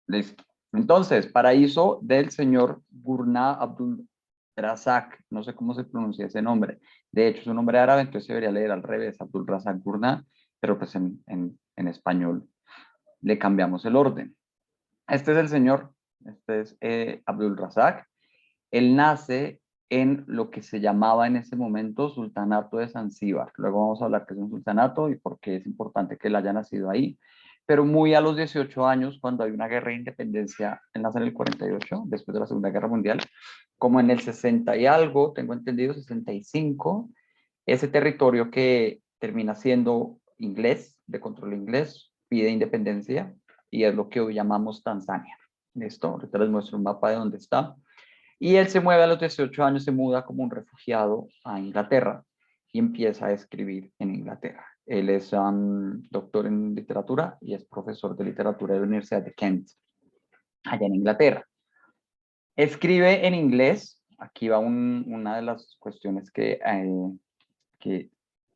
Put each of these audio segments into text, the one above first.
Listo. Entonces, Paraíso del señor Gurnah Abdul Razak, no sé cómo se pronuncia ese nombre. De hecho, es un nombre árabe, entonces se debería leer al revés, Abdul Razak Gurnah, pero pues en español le cambiamos el orden. Este es el señor, este es Abdul Razak. Él nace en lo que se llamaba en ese momento Sultanato de Zanzíbar. Luego vamos a hablar qué es un sultanato y por qué es importante que él haya nacido ahí. Pero muy a los 18 años, cuando hay una guerra de independencia, él nace en el 48, después de la Segunda Guerra Mundial, como en el 60 y algo, tengo entendido, 65, ese territorio que termina siendo inglés, de control inglés, pide independencia y es lo que hoy llamamos Tanzania. ¿Listo? Ahorita les muestro un mapa de dónde está. Y él se mueve a los 18 años, se muda como un refugiado a Inglaterra y empieza a escribir en Inglaterra. Él es doctor en literatura y es profesor de literatura de la Universidad de Kent, allá en Inglaterra. Escribe en inglés, aquí va una de las cuestiones que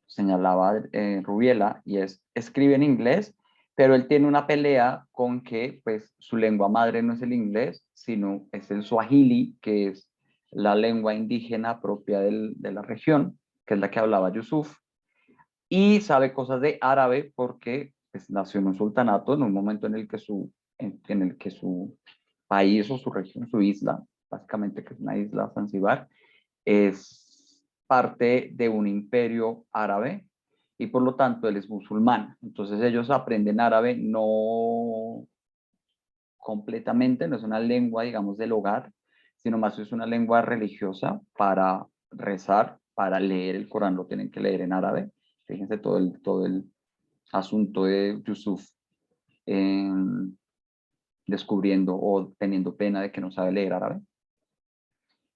señalaba Rubiela, y es, escribe en inglés, pero él tiene una pelea con que pues su lengua madre no es el inglés, sino es el suajili, que es la lengua indígena propia de la región, que es la que hablaba Yusuf, y sabe cosas de árabe porque pues, nació en un sultanato en un momento en el que su país o su región, su isla, básicamente que es una isla, Zanzíbar, es parte de un imperio árabe y por lo tanto él es musulmán. Entonces ellos aprenden árabe no completamente, no es una lengua, digamos, del hogar, sino más es una lengua religiosa para rezar, para leer el Corán, lo tienen que leer en árabe. Fíjense todo el asunto de Yusuf eh, descubriendo o teniendo pena de que no sabe leer árabe.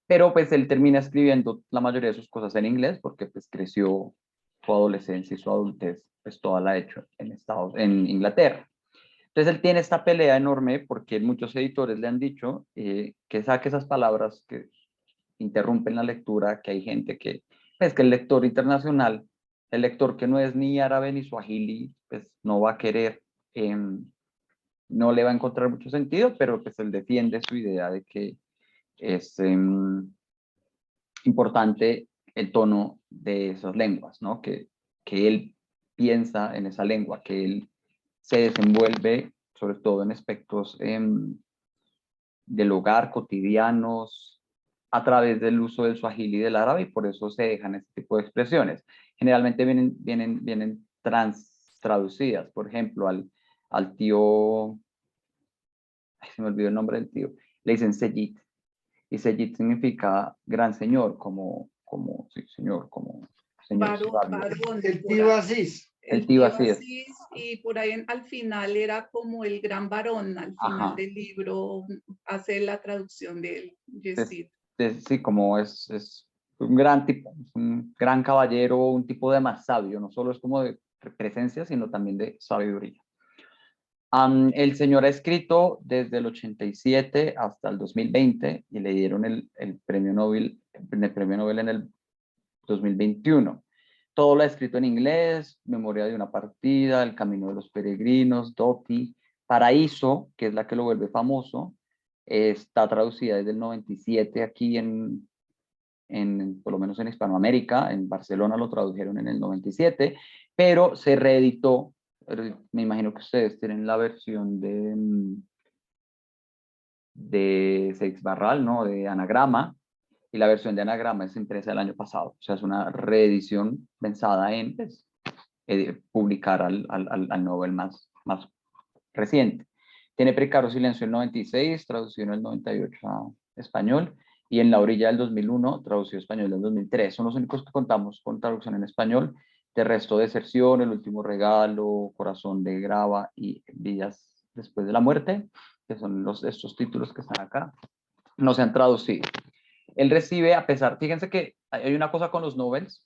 Pero pues él termina escribiendo la mayoría de sus cosas en inglés porque pues creció su adolescencia y su adultez, pues toda la ha hecho en Inglaterra. Entonces él tiene esta pelea enorme porque muchos editores le han dicho que saque esas palabras que interrumpen la lectura, que hay gente que, pues que el lector internacional, el lector que no es ni árabe ni suajili, pues no va a querer, no le va a encontrar mucho sentido, pero pues él defiende su idea de que es importante el tono de esas lenguas, ¿no? Que él piensa en esa lengua, que él se desenvuelve sobre todo en aspectos del hogar cotidianos a través del uso del suajili y del árabe y por eso se dejan este tipo de expresiones. Generalmente vienen traducidas, por ejemplo, al tío, ay, se me olvidó el nombre del tío, le dicen Seyit, y Seyit significa gran señor, sí, señor, como señor sabio. Varón, El por tío ahí. Asís. El El tío tío así es. Asís, y por ahí al final era como el gran varón, al final Ajá. del libro hace la traducción de él, Yesid. Sí, como es un gran tipo, es un gran caballero, un tipo de más sabio, no solo es como de presencia, sino también de sabiduría. El señor ha escrito desde el 87 hasta el 2020 y le dieron el premio Nobel en el 2021. Todo lo ha escrito en inglés, Memoria de una partida, El camino de los peregrinos, Doti, Paraíso, que es la que lo vuelve famoso, está traducida desde el 97 aquí por lo menos en Hispanoamérica, en Barcelona lo tradujeron en el 97, pero se reeditó, me imagino que ustedes tienen la versión de Seix Barral, ¿no? De Anagrama, y la versión de Anagrama es impresa el año pasado, o sea, es una reedición pensada en pues, publicar al Nobel más reciente. Tiene Precaro Silencio el 96, traducido en el 98 a español, y En la orilla del 2001, traducido a español del 2003. Son los únicos que contamos con traducción en español. De resto, Deserción, El último regalo, Corazón de Grava y Vidas después de la muerte, que son estos títulos que están acá, no se han traducido. Él recibe, a pesar, fíjense que hay una cosa con los Nobels,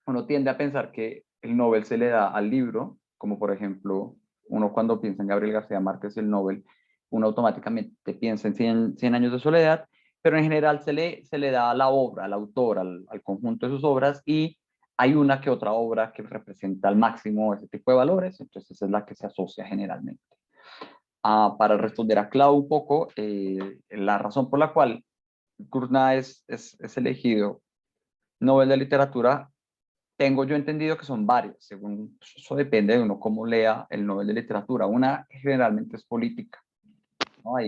uno tiende a pensar que el Nobel se le da al libro, como por ejemplo, uno cuando piensa en Gabriel García Márquez, el Nobel, uno automáticamente piensa en 100 años de soledad, pero en general se le da a la obra, al autor, al conjunto de sus obras, y hay una que otra obra que representa al máximo ese tipo de valores, entonces esa es la que se asocia generalmente. Para responder a Clau un poco, la razón por la cual Gurnah es elegido Nobel de Literatura, tengo yo entendido que son varios, según eso depende de uno cómo lea el Nobel de Literatura. Una generalmente es política, ¿no?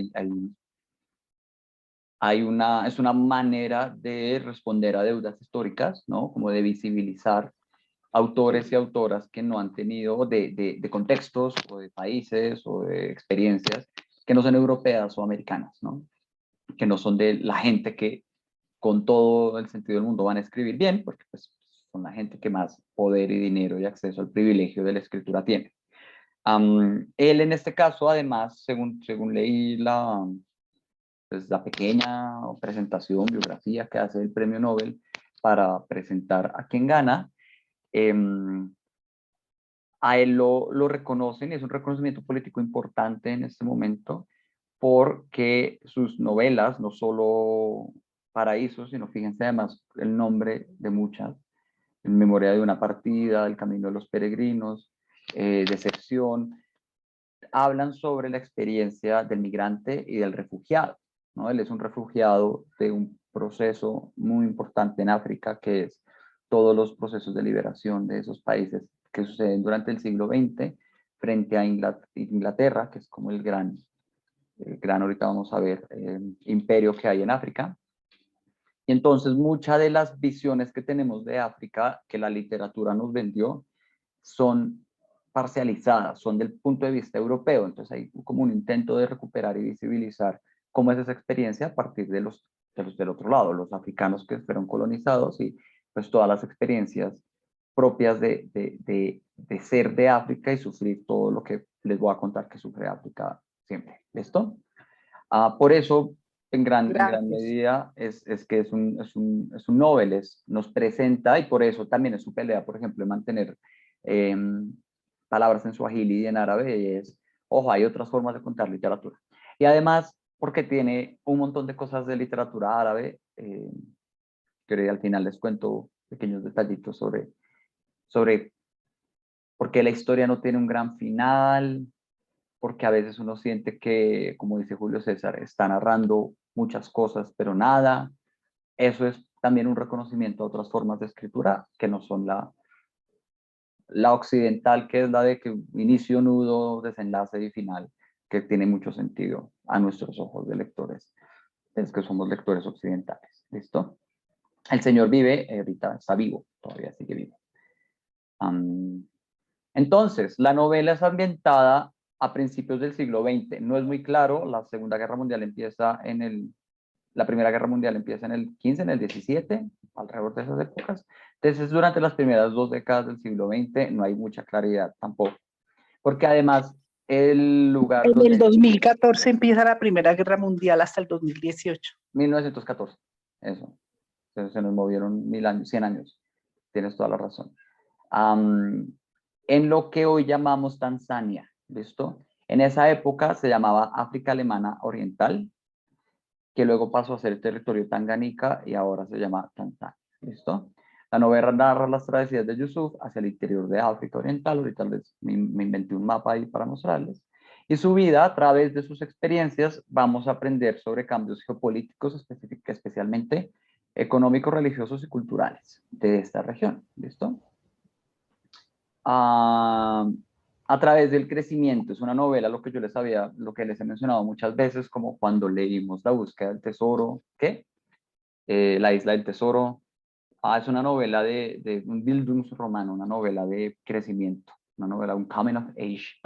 Es una manera de responder a deudas históricas, ¿no? Como de visibilizar autores y autoras que no han tenido de contextos o de países o de experiencias que no son europeas o americanas, ¿no? Que no son de la gente que con todo el sentido del mundo van a escribir bien, porque pues son la gente que más poder y dinero y acceso al privilegio de la escritura tiene. Él en este caso, además, según leí pues, la pequeña presentación, biografía que hace el premio Nobel para presentar a quien gana, a él lo reconocen y es un reconocimiento político importante en este momento porque sus novelas, no solo Paraíso, sino fíjense además el nombre de muchas, En memoria de una partida, El camino de los peregrinos, Decepción, hablan sobre la experiencia del migrante y del refugiado, ¿no? Él es un refugiado de un proceso muy importante en África, que es todos los procesos de liberación de esos países que suceden durante el siglo XX frente a Inglaterra, que es como el gran ahorita vamos a ver, imperio que hay en África. Y entonces muchas de las visiones que tenemos de África, que la literatura nos vendió, son parcializadas, son del punto de vista europeo. Entonces hay como un intento de recuperar y visibilizar cómo es esa experiencia a partir de los del otro lado, los africanos que fueron colonizados y pues todas las experiencias propias de ser de África y sufrir todo lo que les voy a contar que sufre África siempre. ¿Listo? Por eso, en gran Gracias. medida, es que es un Nobel, nos presenta, y por eso también es su pelea, por ejemplo, de mantener eh, palabras en suajili y en árabe, y es, ojo, hay otras formas de contar literatura. Y además, porque tiene un montón de cosas de literatura árabe, que al final les cuento pequeños detallitos sobre por qué la historia no tiene un gran final, porque a veces uno siente que, como dice Julio César, está narrando muchas cosas, pero nada. Eso es también un reconocimiento a otras formas de escritura que no son la occidental, que es la de que inicio, nudo, desenlace y final, que tiene mucho sentido a nuestros ojos de lectores, es que somos lectores occidentales. ¿Listo? El señor vive, ahorita está vivo, todavía sigue vivo. Entonces, la novela es ambientada a principios del siglo XX. No es muy claro, la Segunda Guerra Mundial empieza la Primera Guerra Mundial empieza en el 15, en el 17, alrededor de esas épocas. Entonces, durante las primeras 2 décadas del siglo XX no hay mucha claridad tampoco. Porque además, el lugar En el donde... 2014 empieza la Primera Guerra Mundial hasta el 2018. 1914, eso. Se nos movieron 1000 años, 100 años. Tienes toda la razón. En lo que hoy llamamos Tanzania, ¿listo? En esa época se llamaba África Alemana Oriental, que luego pasó a ser el territorio Tanganica y ahora se llama Tanzania, ¿listo? La novela narra las travesías de Yusuf hacia el interior de África Oriental, ahorita me inventé un mapa ahí para mostrarles, y su vida a través de sus experiencias vamos a aprender sobre cambios geopolíticos, especialmente económicos, religiosos y culturales de esta región, ¿listo? A través del crecimiento. Es una novela, lo que les he mencionado muchas veces, como cuando leímos La búsqueda del tesoro, ¿qué? La isla del tesoro. Es una novela de un Bildungsroman, una novela de crecimiento, una novela, un coming of age.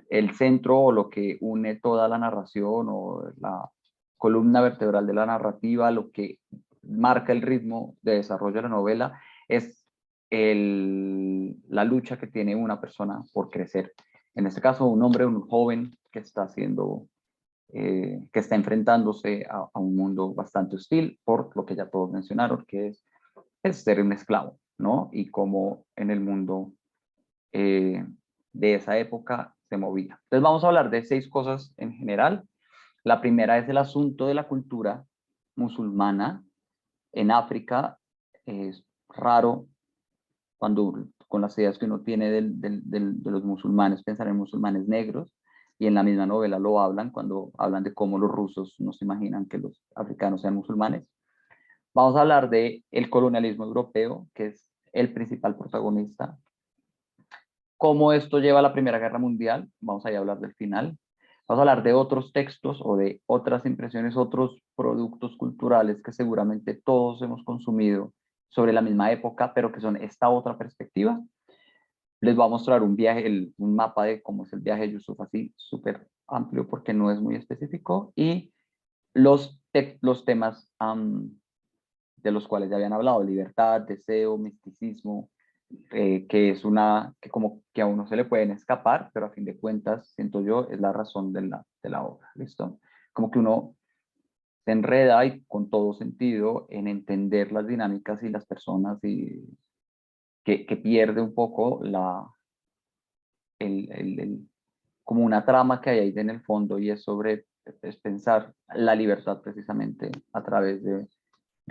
El centro o lo que une toda la narración o la columna vertebral de la narrativa, lo que marca el ritmo de desarrollo de la novela, es la lucha que tiene una persona por crecer. En este caso, un hombre, un joven que está haciendo, que está enfrentándose a un mundo bastante hostil, por lo que ya todos mencionaron, que es ser un esclavo, ¿no? Y cómo en el mundo de esa época se movía. Entonces vamos a hablar de 6 cosas en general. La primera es el asunto de la cultura musulmana en África. Es raro cuando con las ideas que uno tiene de los musulmanes, pensar en musulmanes negros, y en la misma novela lo hablan cuando hablan de cómo los rusos no se imaginan que los africanos sean musulmanes. Vamos a hablar de el colonialismo europeo, que es el principal protagonista. Cómo esto lleva a la Primera Guerra Mundial, vamos a hablar del final. Vamos a hablar de otros textos o de otras impresiones, otros productos culturales que seguramente todos hemos consumido sobre la misma época, pero que son esta otra perspectiva. Les voy a mostrar un viaje, un mapa de cómo es el viaje de Yusuf, así súper amplio porque no es muy específico, y los temas de los cuales ya habían hablado: libertad, deseo, misticismo, que es que como que a uno se le pueden escapar, pero a fin de cuentas, siento yo, es la razón de la obra, ¿listo? Como que uno se enreda y con todo sentido en entender las dinámicas y las personas, y que pierde un poco como una trama que hay ahí en el fondo, y es pensar la libertad precisamente a través de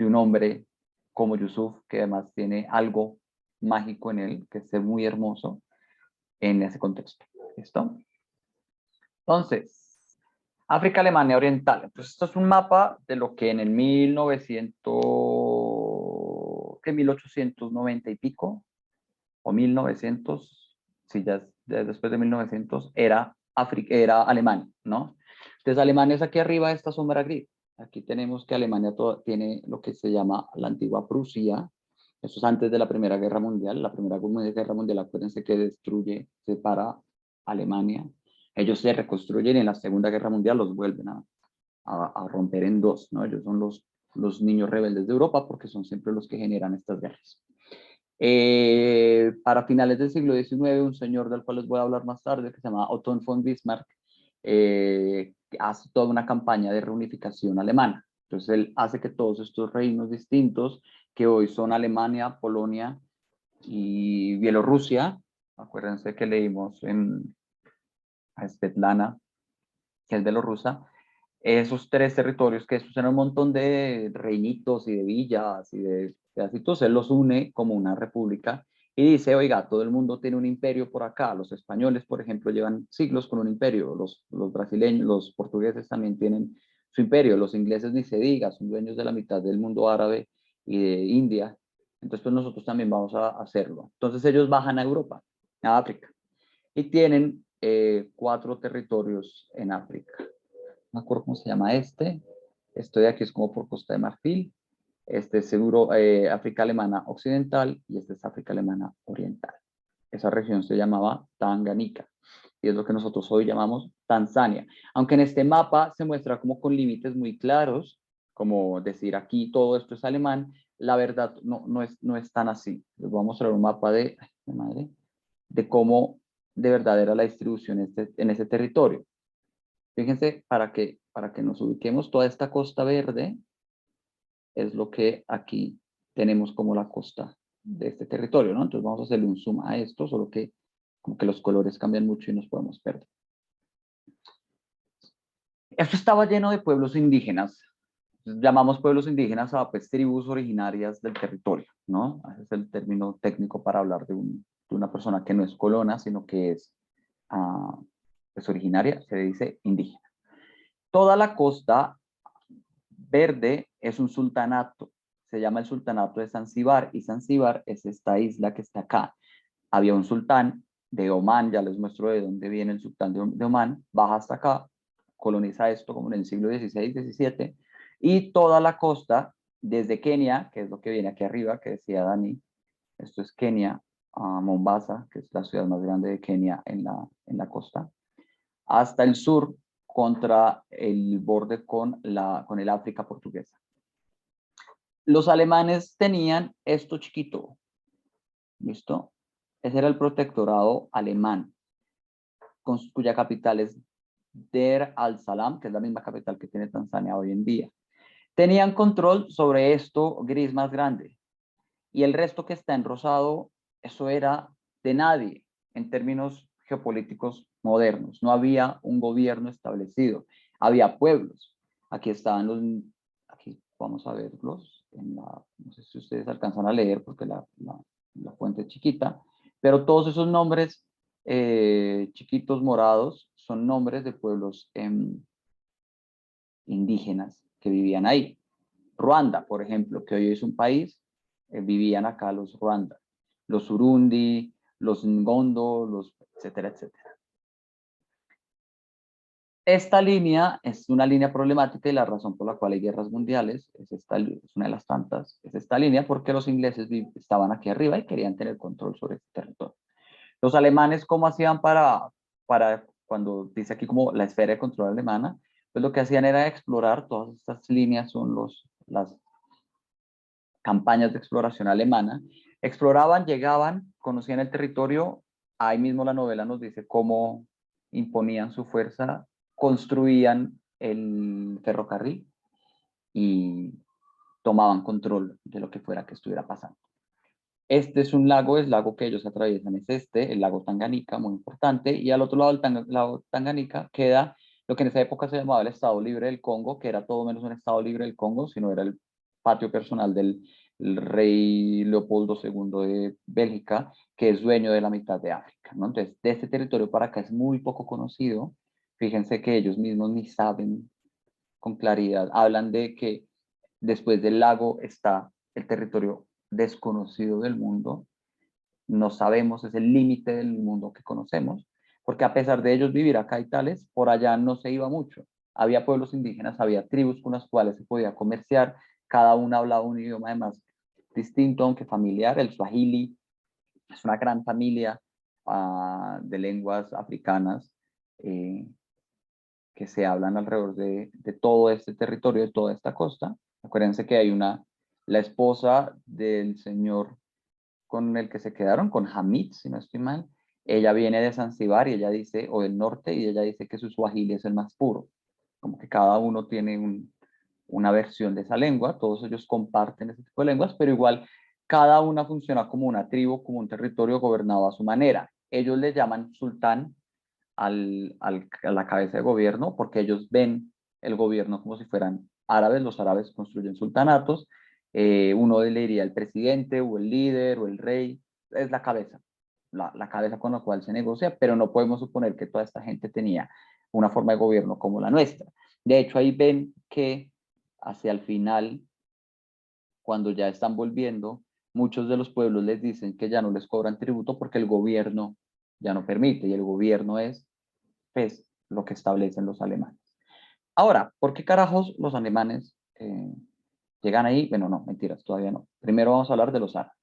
un hombre como Yusuf, que además tiene algo mágico en él, que es muy hermoso en ese contexto. ¿Listo? Entonces, África, Alemania Oriental. Pues esto es un mapa de lo que en el 1890 y pico, o 1900, sí, ya después de 1900, era Alemania, ¿no? Entonces, Alemania es aquí arriba, esta sombra gris. Aquí tenemos que Alemania tiene lo que se llama la antigua Prusia. Eso es antes de la Primera Guerra Mundial. La Primera Guerra Mundial, acuérdense que separa Alemania. Ellos se reconstruyen y en la Segunda Guerra Mundial los vuelven a romper en dos, ¿no? Ellos son los niños rebeldes de Europa porque son siempre los que generan estas guerras. Para finales del siglo XIX, un señor del cual les voy a hablar más tarde, que se llama Otto von Bismarck, hace toda una campaña de reunificación alemana. Entonces él hace que todos estos reinos distintos, que hoy son Alemania, Polonia y Bielorrusia, acuérdense que leímos a Svetlana, que es bielorrusa, esos tres territorios, que esos eran un montón de reinitos y de villas y de pedacitos, él los une como una república y dice: oiga, todo el mundo tiene un imperio por acá. Los españoles, por ejemplo, llevan siglos con un imperio, los brasileños, los portugueses también tienen su imperio, los ingleses ni se diga, son dueños de la mitad del mundo árabe y de India. Entonces, pues nosotros también vamos a hacerlo. Entonces ellos bajan a Europa, a África, y tienen 4 territorios en África. No me acuerdo cómo se llama este. Esto de aquí es como por Costa de Marfil. Este es seguro África Alemana Occidental, y este es África Alemana Oriental. Esa región se llamaba Tanganica y es lo que nosotros hoy llamamos Tanzania. Aunque en este mapa se muestra como con límites muy claros, como decir aquí todo esto es alemán, la verdad no es tan así. Les voy a mostrar un mapa de cómo de verdad era la distribución en ese territorio. Fíjense, para que nos ubiquemos, toda esta costa verde es lo que aquí tenemos como la costa de este territorio, ¿no? Entonces vamos a hacerle un zoom a esto, solo que como que los colores cambian mucho y nos podemos perder. Esto estaba lleno de pueblos indígenas. Llamamos pueblos indígenas a pues tribus originarias del territorio, ¿no? Ese es el término técnico para hablar de una persona que no es colona, sino que es originaria, se dice indígena. Toda la costa verde es un sultanato, se llama el sultanato de Zanzíbar, y Zanzíbar es esta isla que está acá. Había un sultán de Omán, ya les muestro de dónde viene el sultán de Omán, baja hasta acá, coloniza esto como en el siglo XVI, XVII, y toda la costa, desde Kenia, que es lo que viene aquí arriba, que decía Dani, esto es Kenia, Mombasa, que es la ciudad más grande de Kenia en la costa, hasta el sur, contra el borde con el África portuguesa. Los alemanes tenían esto chiquito, ¿listo? Ese era el protectorado alemán, cuya capital es Dar al-Salam, que es la misma capital que tiene Tanzania hoy en día. Tenían control sobre esto gris más grande, y el resto que está en rosado, eso era de nadie en términos geopolíticos modernos. No había un gobierno establecido, había pueblos. Aquí estaban aquí vamos a verlos, no sé si ustedes alcanzan a leer porque la la fuente es chiquita, pero todos esos nombres chiquitos morados son nombres de pueblos indígenas que vivían ahí. Ruanda, por ejemplo, que hoy es un país, vivían acá los Ruanda, los Urundi, los Ngondo, los etcétera, etcétera. Esta línea es una línea problemática y la razón por la cual hay guerras mundiales es una de las tantas, es esta línea porque los ingleses estaban aquí arriba y querían tener control sobre este territorio. Los alemanes, ¿cómo hacían para cuando dice aquí como la esfera de control alemana? Pues lo que hacían era explorar todas estas líneas, son las campañas de exploración alemana. Exploraban, llegaban, conocían el territorio, ahí mismo la novela nos dice cómo imponían su fuerza, construían el ferrocarril y tomaban control de lo que fuera que estuviera pasando. Este es un lago, el lago que ellos atraviesan es este, el lago Tanganica, muy importante, y al otro lado del lago Tanganica queda lo que en esa época se llamaba el Estado Libre del Congo, que era todo menos un Estado Libre del Congo, sino era el patio personal del rey Leopoldo II de Bélgica, que es dueño de la mitad de África, ¿no? Entonces, de este territorio para acá es muy poco conocido. Fíjense que ellos mismos ni saben con claridad. Hablan de que después del lago está el territorio desconocido del mundo. No sabemos, es el límite del mundo que conocemos, porque a pesar de ellos vivir acá y tales, por allá no se iba mucho. Había pueblos indígenas, había tribus con las cuales se podía comerciar, cada una hablaba un idioma además distinto, aunque familiar. El swahili es una gran familia de lenguas africanas que se hablan alrededor de todo este territorio, de toda esta costa. Acuérdense que hay la esposa del señor con el que se quedaron, con Hamid, si no estoy mal, ella viene de Zanzíbar y ella dice, o del norte, y ella dice que su swahili es el más puro. Como que cada uno tiene una versión de esa lengua, todos ellos comparten ese tipo de lenguas, pero igual cada una funciona como una tribu, como un territorio gobernado a su manera. Ellos le llaman sultán a la cabeza de gobierno, porque ellos ven el gobierno como si fueran árabes, los árabes construyen sultanatos, uno le diría el presidente o el líder o el rey, es la cabeza, la cabeza con la cual se negocia, pero no podemos suponer que toda esta gente tenía una forma de gobierno como la nuestra. De hecho, ahí ven que hacia el final, cuando ya están volviendo, muchos de los pueblos les dicen que ya no les cobran tributo porque el gobierno ya no permite, y el gobierno es pues, lo que establecen los alemanes. Ahora, ¿por qué carajos los alemanes llegan ahí? Bueno, no, mentiras, todavía no. Primero vamos a hablar de los árabes.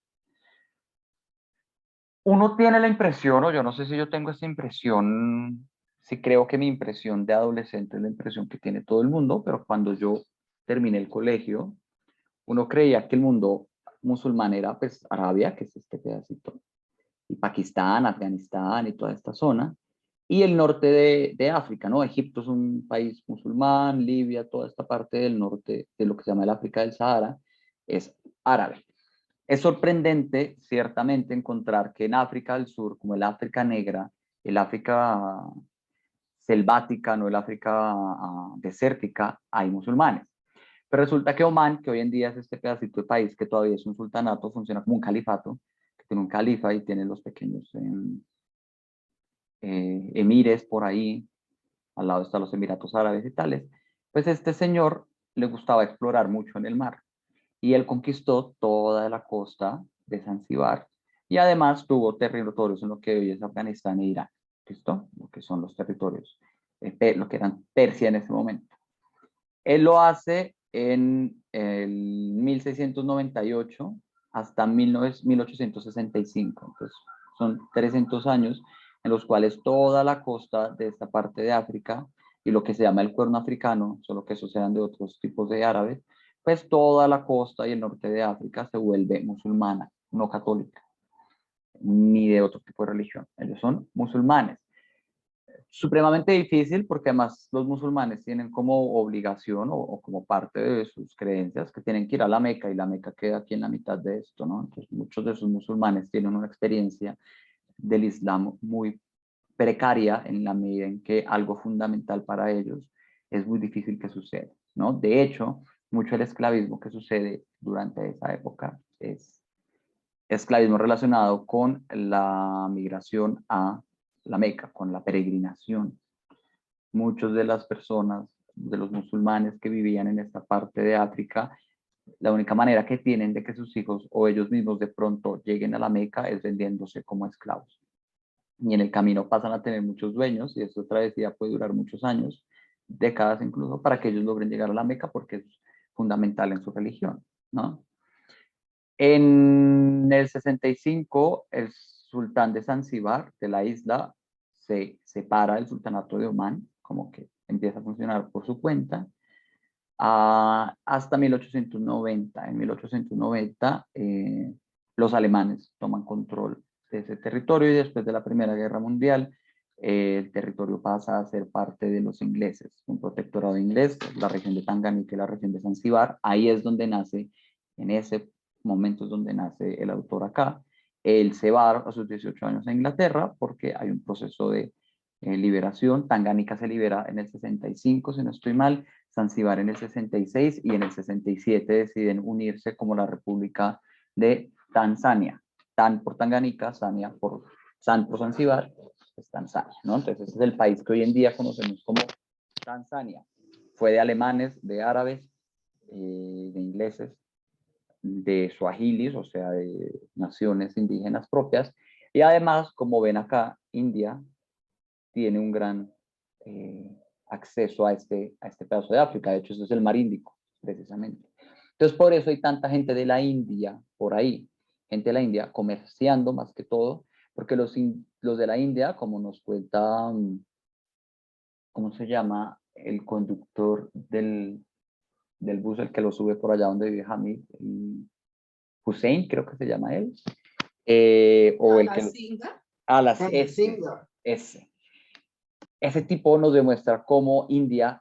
Uno tiene la impresión, o yo no sé si yo tengo esta impresión, si creo que mi impresión de adolescente es la impresión que tiene todo el mundo, pero cuando yo terminé el colegio, uno creía que el mundo musulmán era pues Arabia, que es este pedacito, y Pakistán, Afganistán y toda esta zona, y el norte de África, ¿no? Egipto es un país musulmán, Libia, toda esta parte del norte de lo que se llama el África del Sahara, es árabe. Es sorprendente, ciertamente, encontrar que en África del Sur, como el África negra, el África selvática, no el África desértica, hay musulmanes. Pero resulta que Omán, que hoy en día es este pedacito de país que todavía es un sultanato, funciona como un califato, que tiene un califa y tiene los pequeños emires por ahí, al lado están los Emiratos Árabes y tales. Pues este señor le gustaba explorar mucho en el mar y él conquistó toda la costa de Zanzíbar y además tuvo territorios en lo que hoy es Afganistán e Irán, ¿listo? Lo que son los territorios, lo que eran Persia en ese momento. Él lo hace en el 1698 hasta 1865, entonces son 300 años en los cuales toda la costa de esta parte de África y lo que se llama el cuerno africano, solo que esos eran de otros tipos de árabes, pues toda la costa y el norte de África se vuelve musulmana, no católica, ni de otro tipo de religión. Ellos son musulmanes. Supremamente difícil porque además los musulmanes tienen como obligación o como parte de sus creencias que tienen que ir a la Meca y la Meca queda aquí en la mitad de esto, ¿no? Entonces muchos de esos musulmanes tienen una experiencia del Islam muy precaria en la medida en que algo fundamental para ellos es muy difícil que suceda, ¿no? De hecho, mucho del esclavismo que sucede durante esa época es esclavismo relacionado con la migración a la Meca, con la peregrinación. Muchas de las personas, de los musulmanes que vivían en esta parte de África, la única manera que tienen de que sus hijos o ellos mismos de pronto lleguen a la Meca es vendiéndose como esclavos. Y en el camino pasan a tener muchos dueños y esta travesía puede durar muchos años, décadas incluso, para que ellos logren llegar a la Meca porque es fundamental en su religión, ¿no? En el 65, el sultán de Zanzíbar, de la isla, se separa del sultanato de Omán, como que empieza a funcionar por su cuenta, hasta 1890. En 1890, los alemanes toman control de ese territorio y después de la Primera Guerra Mundial, el territorio pasa a ser parte de los ingleses, un protectorado inglés, la región de Tanganica y la región de Zanzíbar. Ahí es donde nace, en ese momento es donde nace el autor acá. Él se va a sus 18 años a Inglaterra porque hay un proceso de liberación. Tanganica se libera en el 65, si no estoy mal, Zanzíbar en el 66 y en el 67 deciden unirse como la República de Tanzania. Tan por Tanganica, Zania por Zanzíbar, es Tanzania, ¿no? Entonces ese es el país que hoy en día conocemos como Tanzania. Fue de alemanes, de árabes, de ingleses, de suahilis, o sea, de naciones indígenas propias. Y además, como ven acá, India tiene un gran acceso a este pedazo de África. De hecho, este es el mar Índico, precisamente. Entonces, por eso hay tanta gente de la India por ahí, gente de la India comerciando más que todo, porque los de la India, como nos cuenta, ¿cómo se llama? El conductor del bus, el que lo sube por allá donde vive Hamid, Hussein, creo que se llama él, o el que... A las S. Ese tipo nos demuestra cómo India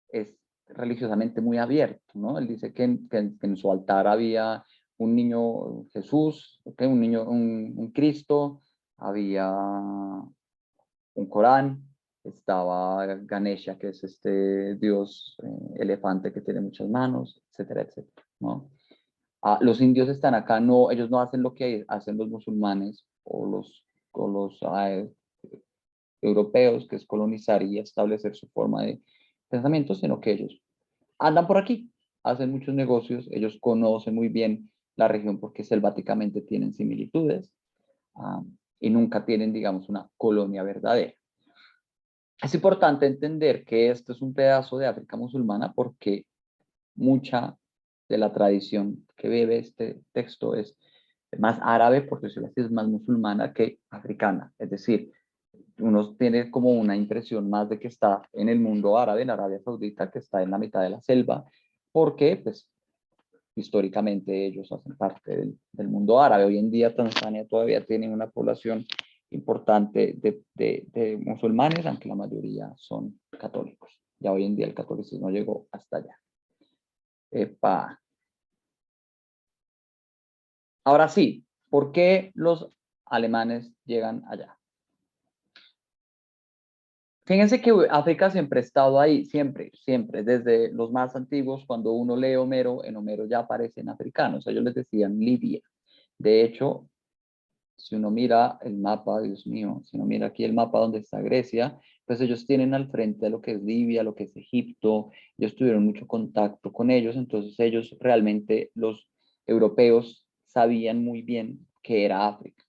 es religiosamente muy abierto, ¿no? Él dice que en su altar había un niño Jesús, un niño, un Cristo, había un Corán, estaba Ganesha, que es este dios elefante que tiene muchas manos, etcétera, etcétera, ¿no? Los indios están acá, no, ellos no hacen lo que hacen los musulmanes o los europeos, que es colonizar y establecer su forma de pensamiento, sino que ellos andan por aquí, hacen muchos negocios, ellos conocen muy bien la región porque selváticamente tienen similitudes y nunca tienen, digamos, una colonia verdadera. Es importante entender que esto es un pedazo de África musulmana porque mucha de la tradición que bebe este texto es más árabe, por decirlo así, es más musulmana que africana. Es decir, uno tiene como una impresión más de que está en el mundo árabe, en Arabia Saudita, que está en la mitad de la selva, porque pues históricamente ellos hacen parte del mundo árabe. Hoy en día Tanzania todavía tiene una población importante de musulmanes, aunque la mayoría son católicos. Ya hoy en día el catolicismo llegó hasta allá. Epa. Ahora sí, ¿por qué los alemanes llegan allá? Fíjense que África siempre ha estado ahí, siempre, siempre, desde los más antiguos, cuando uno lee Homero, en Homero ya aparecen africanos, ellos les decían Libia. De hecho, si uno mira el mapa, Dios mío, si uno mira aquí el mapa donde está Grecia, pues ellos tienen al frente lo que es Libia, lo que es Egipto, ellos tuvieron mucho contacto con ellos, entonces ellos realmente, los europeos, sabían muy bien que era África.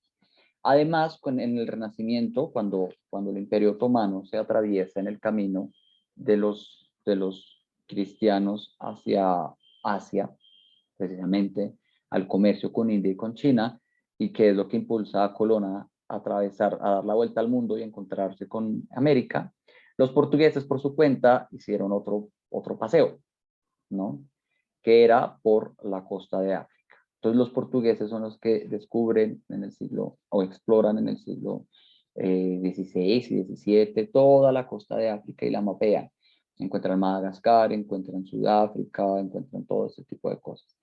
Además, en el Renacimiento, cuando el Imperio Otomano se atraviesa en el camino de los cristianos hacia Asia, precisamente al comercio con India y con China, y que es lo que impulsa a Colón a atravesar, a dar la vuelta al mundo y encontrarse con América, los portugueses por su cuenta hicieron otro paseo, ¿no? Que era por la costa de África. Entonces los portugueses son los que descubren en el siglo, o exploran en el siglo XVI y XVII toda la costa de África y la mapean. Encuentran Madagascar, encuentran Sudáfrica, encuentran todo ese tipo de cosas.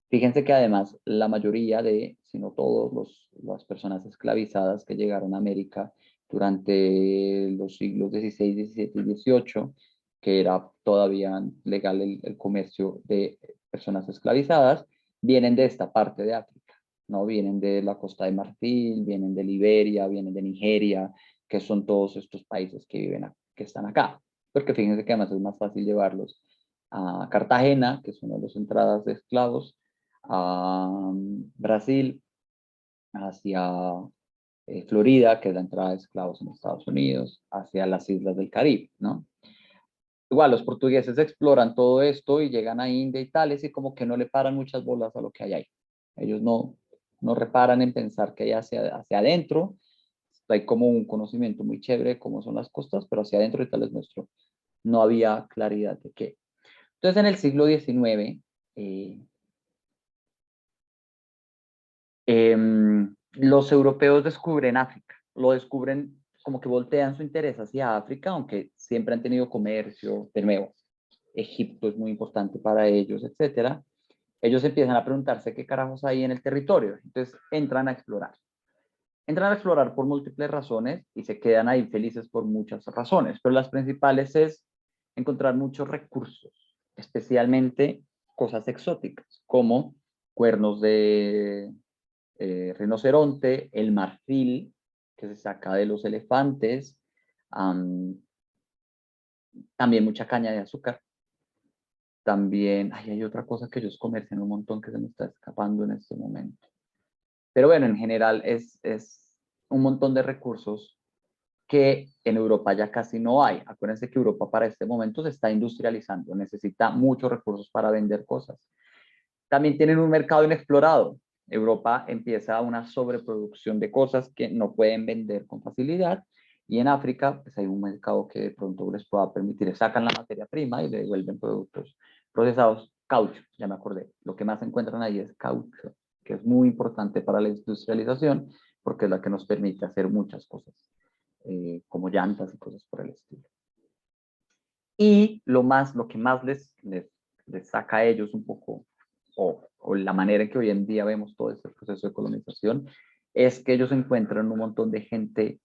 Fíjense que además la mayoría de, si no todos, las personas esclavizadas que llegaron a América durante los siglos XVI, XVII y XVIII, que era todavía legal el comercio de personas esclavizadas, vienen de esta parte de África. ¿no? Vienen de la Costa de Marfil, vienen de Liberia, vienen de Nigeria, que son todos estos países que que están acá. Porque fíjense que además es más fácil llevarlos a Cartagena, que es una de las entradas de esclavos, a Brasil, hacia Florida, que es la entrada de esclavos en Estados Unidos, hacia las islas del Caribe, ¿no? Igual los portugueses exploran todo esto y llegan a India y tales y como que no le paran muchas bolas a lo que hay ahí. Ellos no reparan en pensar que hay hacia adentro. Hay como un conocimiento muy chévere de cómo son las costas, pero hacia adentro y tal es nuestro. No había claridad de qué. Entonces en el siglo XIX, los europeos descubren África. Lo descubren como que voltean su interés hacia África, aunque siempre han tenido comercio, de nuevo. Egipto es muy importante para ellos, etcétera. Ellos empiezan a preguntarse qué carajos hay en el territorio. Entonces entran a explorar. Entran a explorar por múltiples razones y se quedan ahí felices por muchas razones, pero las principales es encontrar muchos recursos, especialmente cosas exóticas, como cuernos de rinoceronte, el marfil que se saca de los elefantes, también mucha caña de azúcar. También, hay otra cosa que ellos comercian un montón que se me está escapando en este momento. Pero bueno, en general es un montón de recursos que en Europa ya casi no hay. Acuérdense que Europa para este momento se está industrializando, necesita muchos recursos para vender cosas. También tienen un mercado inexplorado. Europa empieza una sobreproducción de cosas que no pueden vender con facilidad y en África pues hay un mercado que de pronto les pueda permitir, sacan la materia prima y le devuelven productos procesados. Caucho, ya me acordé, lo que más encuentran ahí es caucho, que es muy importante para la industrialización porque es la que nos permite hacer muchas cosas, como llantas y cosas por el estilo. Y lo que más les saca a ellos un poco, o la manera en que hoy en día vemos todo este proceso de colonización, es que ellos encuentran un montón de gente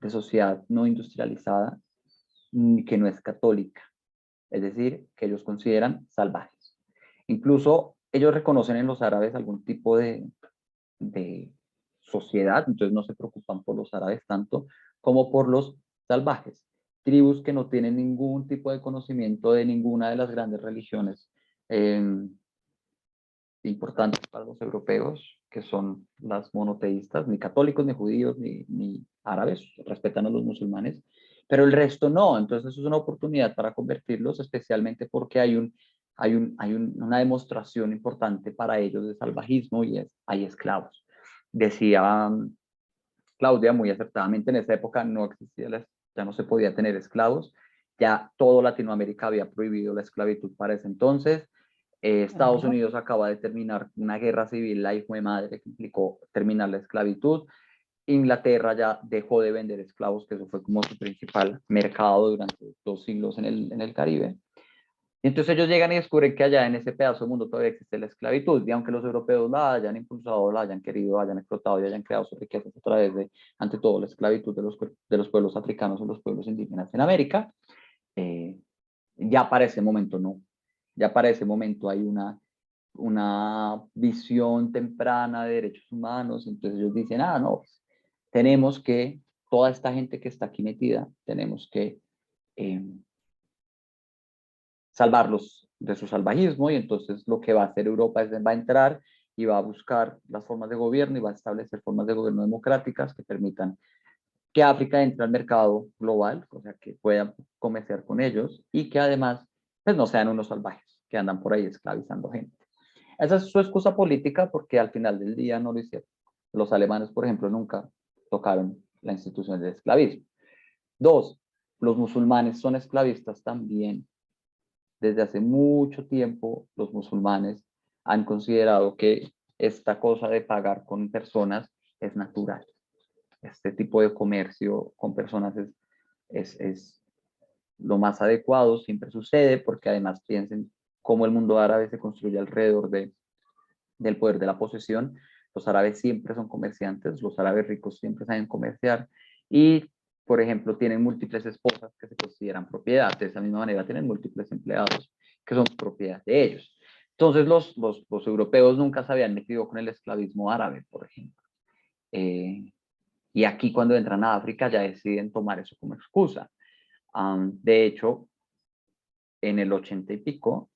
de sociedad no industrializada que no es católica, es decir, que ellos consideran salvajes. Incluso ellos reconocen en los árabes algún tipo de sociedad, entonces no se preocupan por los árabes tanto como por los salvajes, tribus que no tienen ningún tipo de conocimiento de ninguna de las grandes religiones importantes para los europeos, que son las monoteístas, ni católicos, ni judíos, ni árabes, respetan a los musulmanes, pero el resto no. Entonces eso es una oportunidad para convertirlos, especialmente porque hay una demostración importante para ellos de salvajismo y hay esclavos. Decía Claudia muy acertadamente, en esa época no existía, ya no se podía tener esclavos, ya todo Latinoamérica había prohibido la esclavitud para ese entonces. Estados Unidos acaba de terminar una guerra civil, la hijo de madre, que implicó terminar la esclavitud. Inglaterra ya dejó de vender esclavos, que eso fue como su principal mercado durante 2 siglos en el Caribe. Y entonces ellos llegan y descubren que allá en ese pedazo de mundo todavía existe la esclavitud, y aunque los europeos la hayan impulsado, la hayan querido, hayan explotado y hayan creado sus riquezas a través de, ante todo, la esclavitud de los pueblos africanos o los pueblos indígenas en América, ya para ese momento no. Ya para ese momento hay una visión temprana de derechos humanos, entonces ellos dicen, no, pues, tenemos que, toda esta gente que está aquí metida, tenemos que salvarlos de su salvajismo, y entonces lo que va a hacer Europa es va a entrar y va a buscar las formas de gobierno y va a establecer formas de gobierno democráticas que permitan que África entre al mercado global, o sea, que pueda comerciar con ellos y que además pues no sean unos salvajes que andan por ahí esclavizando gente. Esa es su excusa política porque al final del día no lo hicieron. Los alemanes, por ejemplo, nunca tocaron la institución del esclavismo. 2, los musulmanes son esclavistas también. Desde hace mucho tiempo los musulmanes han considerado que esta cosa de pagar con personas es natural. Este tipo de comercio con personas es lo más adecuado, siempre sucede, porque además piensen cómo el mundo árabe se construye alrededor del poder de la posesión. Los árabes siempre son comerciantes, los árabes ricos siempre saben comerciar y, por ejemplo, tienen múltiples esposas que se consideran propiedad. De esa misma manera tienen múltiples empleados que son propiedad de ellos. Entonces los europeos nunca se habían metido con el esclavismo árabe, por ejemplo. Y aquí cuando entran a África ya deciden tomar eso como excusa. De hecho, en el 80 y pico,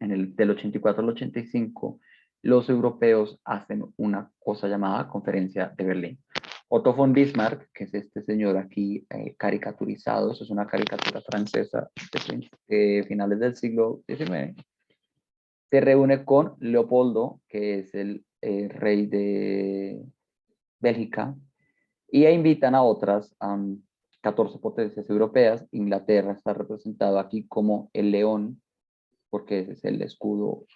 del 84 al 85, los europeos hacen una cosa llamada Conferencia de Berlín. Otto von Bismarck, que es este señor aquí caricaturizado, eso es una caricatura francesa de finales del siglo XIX, se reúne con Leopoldo, que es el rey de Bélgica, y invitan a otras 14 potencias europeas. Inglaterra está representado aquí como el león, porque ese es el escudo,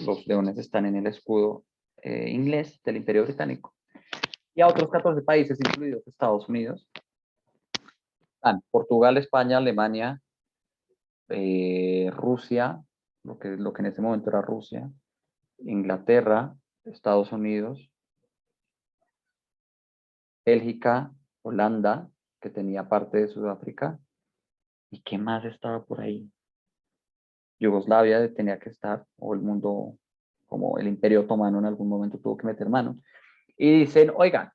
los leones están en el escudo inglés del Imperio Británico. Y a otros 14 países, incluidos Estados Unidos, están Portugal, España, Alemania, Rusia, lo que en ese momento era Rusia, Inglaterra, Estados Unidos, Bélgica, Holanda, que tenía parte de Sudáfrica, ¿y qué más estaba por ahí? Yugoslavia tenía que estar, o el mundo, como el Imperio Otomano en algún momento tuvo que meter mano, y dicen, oigan,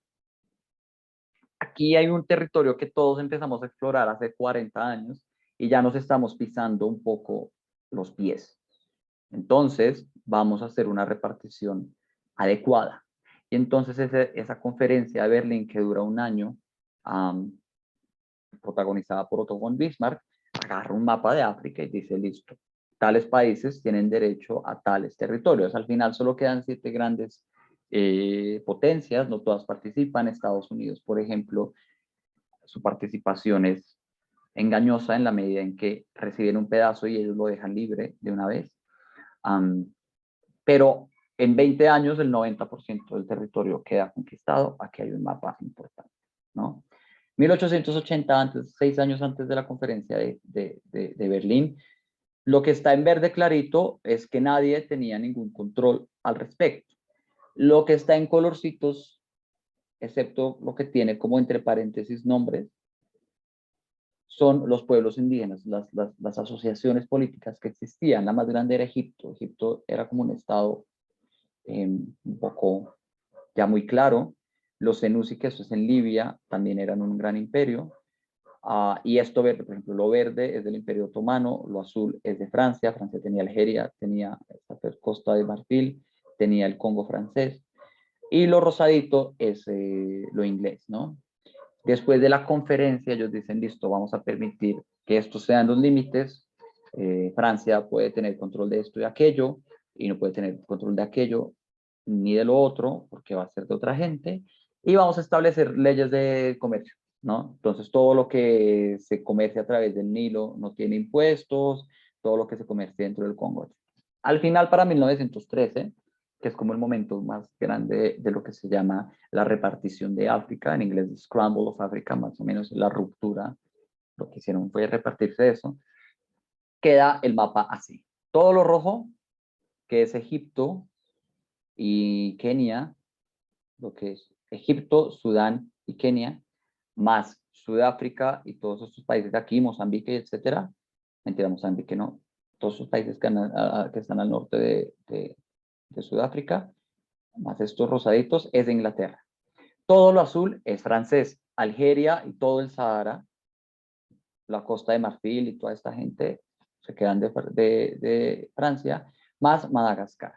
aquí hay un territorio que todos empezamos a explorar hace 40 años, y ya nos estamos pisando un poco los pies. Entonces, vamos a hacer una repartición adecuada. Y entonces esa conferencia de Berlín, que dura un año, protagonizada por Otto von Bismarck, agarra un mapa de África y dice, listo, tales países tienen derecho a tales territorios. Al final solo quedan 7 grandes potencias, no todas participan. Estados Unidos, por ejemplo, su participación es engañosa en la medida en que reciben un pedazo y ellos lo dejan libre de una vez. Pero en 20 años el 90% del territorio queda conquistado. Aquí hay un mapa importante, ¿no? 1880, antes, 6 años antes de la conferencia de Berlín, lo que está en verde clarito es que nadie tenía ningún control al respecto. Lo que está en colorcitos, excepto lo que tiene como entre paréntesis nombres, son los pueblos indígenas, las asociaciones políticas que existían. La más grande era Egipto. Egipto era como un estado un poco ya muy claro. Los senussi, que eso es en Libia, también eran un gran imperio. Y esto, por ejemplo, lo verde es del Imperio Otomano, lo azul es de Francia. Francia tenía Algeria, tenía esta Costa de Marfil, tenía el Congo francés, y lo rosadito es lo inglés, ¿no? Después de la conferencia, ellos dicen, listo, vamos a permitir que estos sean los límites. Francia puede tener control de esto y aquello, y no puede tener control de aquello ni de lo otro, porque va a ser de otra gente, y vamos a establecer leyes de comercio, ¿no? Entonces, todo lo que se comercia a través del Nilo no tiene impuestos, todo lo que se comercia dentro del Congo. Al final, para 1913, que es como el momento más grande de lo que se llama la repartición de África, en inglés Scramble of Africa, más o menos la ruptura, lo que hicieron fue repartirse eso, queda el mapa así. Todo lo rojo, que es Egipto y Kenia, lo que es Egipto, Sudán y Kenia, más Sudáfrica y todos estos países de aquí, Mozambique, etcétera. Mentira, Mozambique no. Todos esos países que están al norte de Sudáfrica, más estos rosaditos, es de Inglaterra. Todo lo azul es francés. Algeria y todo el Sahara, la Costa de Marfil y toda esta gente se quedan de Francia, más Madagascar.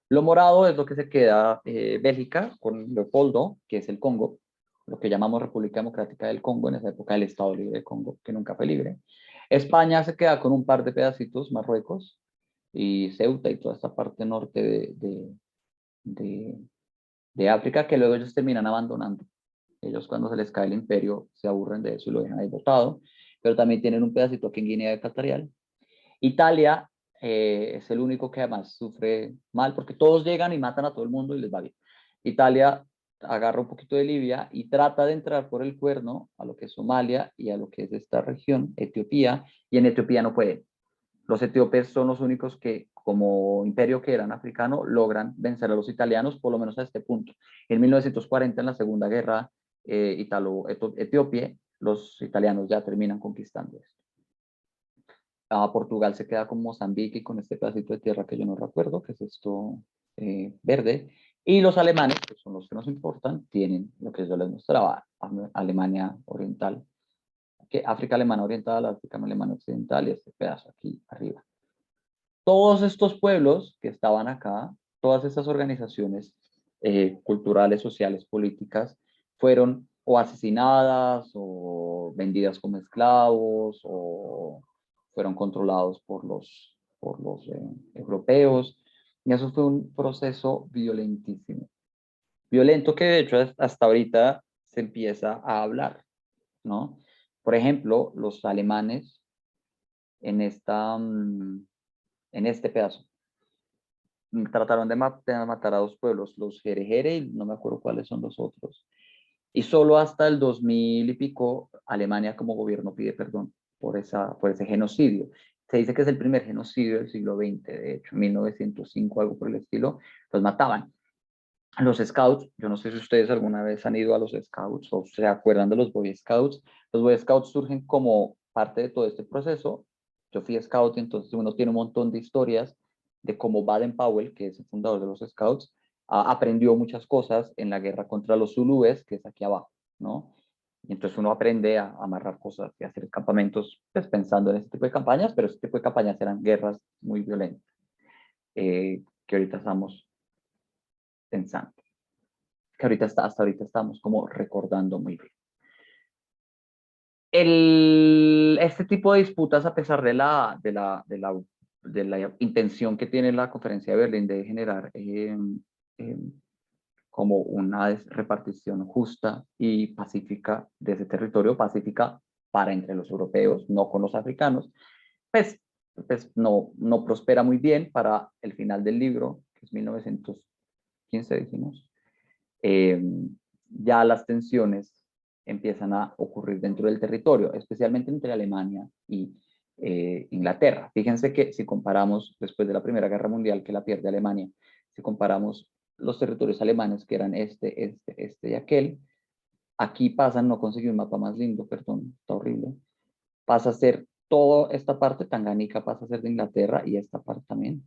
Lo morado es lo que se queda Bélgica con Leopoldo, que es el Congo, lo que llamamos República Democrática del Congo, en esa época el Estado Libre de Congo, que nunca fue libre. España se queda con un par de pedacitos, Marruecos y Ceuta y toda esta parte norte de África, que luego ellos terminan abandonando. Ellos, cuando se les cae el imperio, se aburren de eso y lo dejan ahí botado, pero también tienen un pedacito aquí en Guinea Ecuatorial. Italia es el único que además sufre mal, porque todos llegan y matan a todo el mundo y les va bien. Italia agarra un poquito de Libia y trata de entrar por el cuerno a lo que es Somalia y a lo que es esta región, Etiopía, y en Etiopía no puede. Los etíopes son los únicos que, como imperio que eran africano, logran vencer a los italianos, por lo menos a este punto. En 1940, en la Segunda Guerra Italo-Etíope, los italianos ya terminan conquistando esto. Portugal se queda con Mozambique y con este pedacito de tierra que yo no recuerdo, que es esto verde. Y los alemanes, que son los que nos importan, tienen lo que yo les mostraba, Alemania Oriental, que África Alemana Oriental, África Alemana Occidental y este pedazo aquí arriba. Todos estos pueblos que estaban acá, todas estas organizaciones culturales, sociales, políticas, fueron o asesinadas o vendidas como esclavos o fueron controlados por los europeos. Y eso fue un proceso violentísimo. Violento que de hecho hasta ahorita se empieza a hablar, ¿no? Por ejemplo, los alemanes en este pedazo trataron de matar a dos pueblos, los Jerejere y no me acuerdo cuáles son los otros. Y solo hasta el 2000 y pico, Alemania como gobierno pide perdón por ese genocidio. Se dice que es el primer genocidio del siglo XX, de hecho, en 1905, algo por el estilo, los mataban. Los Scouts, yo no sé si ustedes alguna vez han ido a los Scouts o se acuerdan de los Boy Scouts. Los Boy Scouts surgen como parte de todo este proceso. Yo fui Scout y entonces uno tiene un montón de historias de cómo Baden-Powell, que es el fundador de los Scouts, aprendió muchas cosas en la guerra contra los zulúes, que es aquí abajo, ¿no? Y entonces uno aprende a amarrar cosas y a hacer campamentos, pues pensando en este tipo de campañas, pero este tipo de campañas eran guerras muy violentas, que ahorita estamos pensando, que hasta ahorita estamos como recordando muy bien. Este tipo de disputas, a pesar de la intención que tiene la Conferencia de Berlín de generar como una repartición justa y pacífica de ese territorio, pacífica para entre los europeos, no con los africanos, pues no prospera muy bien para el final del libro, que es 1915, decimos. Ya las tensiones empiezan a ocurrir dentro del territorio, especialmente entre Alemania y Inglaterra. Fíjense que si comparamos después de la Primera Guerra Mundial, que la pierde Alemania, si comparamos los territorios alemanes, que eran este y aquel, aquí pasan, no conseguí un mapa más lindo, perdón, está horrible, pasa a ser toda esta parte, Tanganica pasa a ser de Inglaterra y esta parte también.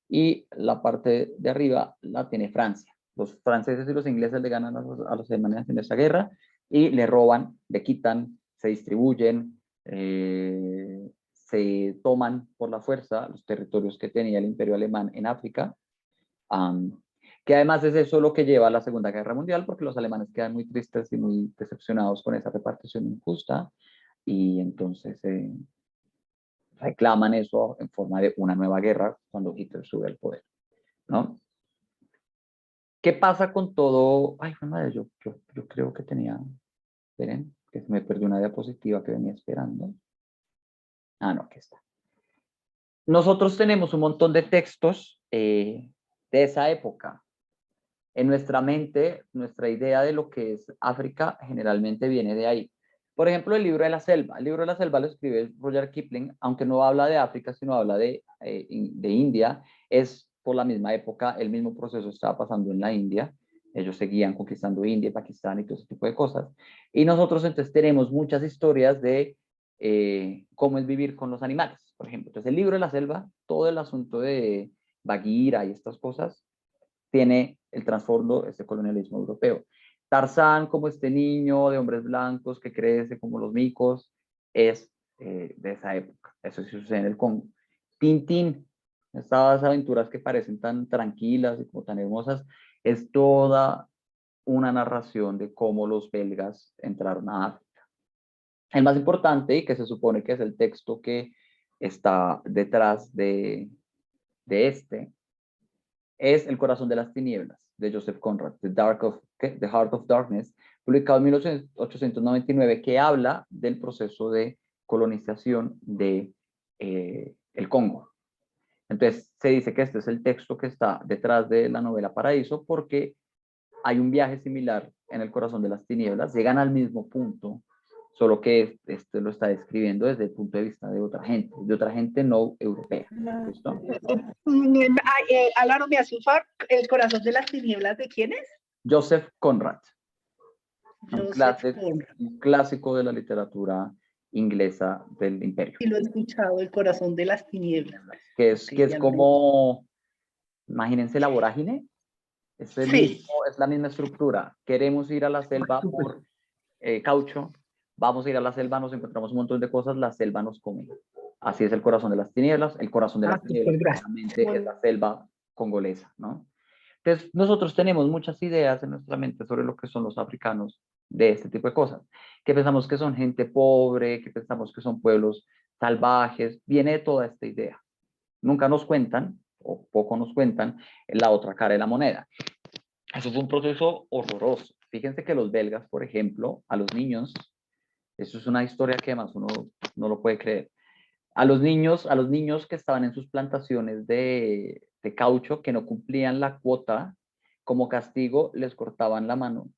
Y la parte de arriba la tiene Francia. Los franceses y los ingleses le ganan a los alemanes en esa guerra y le roban, le quitan, se distribuyen, se toman por la fuerza los territorios que tenía el imperio alemán en África, que además es eso lo que lleva a la Segunda Guerra Mundial, porque los alemanes quedan muy tristes y muy decepcionados con esa repartición injusta y entonces reclaman eso en forma de una nueva guerra cuando Hitler sube al poder, ¿no? ¿Qué pasa con todo? Ay, madre, yo creo que tenía, esperen, que se me perdió una diapositiva que venía esperando. Ah, no, aquí está. Nosotros tenemos un montón de textos de esa época. En nuestra mente, nuestra idea de lo que es África generalmente viene de ahí. Por ejemplo, el libro de la selva. El libro de la selva lo escribe Rudyard Kipling, aunque no habla de África, sino habla de India. Es por la misma época, el mismo proceso estaba pasando en la India. Ellos seguían conquistando India, Pakistán y todo ese tipo de cosas. Y nosotros entonces tenemos muchas historias de cómo es vivir con los animales, por ejemplo. Entonces el libro de la selva, todo el asunto de Bagheera y estas cosas, tiene el trasfondo, este colonialismo europeo. Tarzán, como este niño de hombres blancos que crece como los micos, es de esa época. Eso sí sucede en el Congo. Tintín, estas aventuras que parecen tan tranquilas y como tan hermosas, es toda una narración de cómo los belgas entraron a África. El más importante, y que se supone que es el texto que está detrás de este, es El corazón de las tinieblas, de Joseph Conrad, The Heart of Darkness, publicado en 1899, que habla del proceso de colonización de el Congo. Entonces se dice que este es el texto que está detrás de la novela Paraíso, porque hay un viaje similar en El corazón de las tinieblas, llegan al mismo punto, solo que este lo está describiendo desde el punto de vista de otra gente no europea. ¿Listo? Álvaro, me hace un favor, ¿El corazón de las tinieblas de quién es? Joseph Conrad, Joseph Conrad. un clásico de la literatura inglesa del imperio. Y lo he escuchado, el corazón de las tinieblas. Que es, Ok, que es ya lo como, imagínense la vorágine, es, el Sí. mismo, es la misma estructura. Queremos ir a la selva por caucho, vamos a ir a la selva, nos encontramos un montón de cosas, la selva nos come. Así es el corazón de las tinieblas. El corazón de las tinieblas Gracias. precisamente es la selva congolesa, ¿no? Entonces, nosotros tenemos muchas ideas en nuestra mente sobre lo que son los africanos de este tipo de cosas, que pensamos que son gente pobre, que pensamos que son pueblos salvajes, viene de toda esta idea. Nunca nos cuentan, o poco nos cuentan, la otra cara de la moneda. Eso fue un proceso horroroso. Fíjense que los belgas, por ejemplo, a los niños, eso es una historia que además uno no lo puede creer. A los niños que estaban en sus plantaciones de caucho, que no cumplían la cuota, como castigo les cortaban la mano.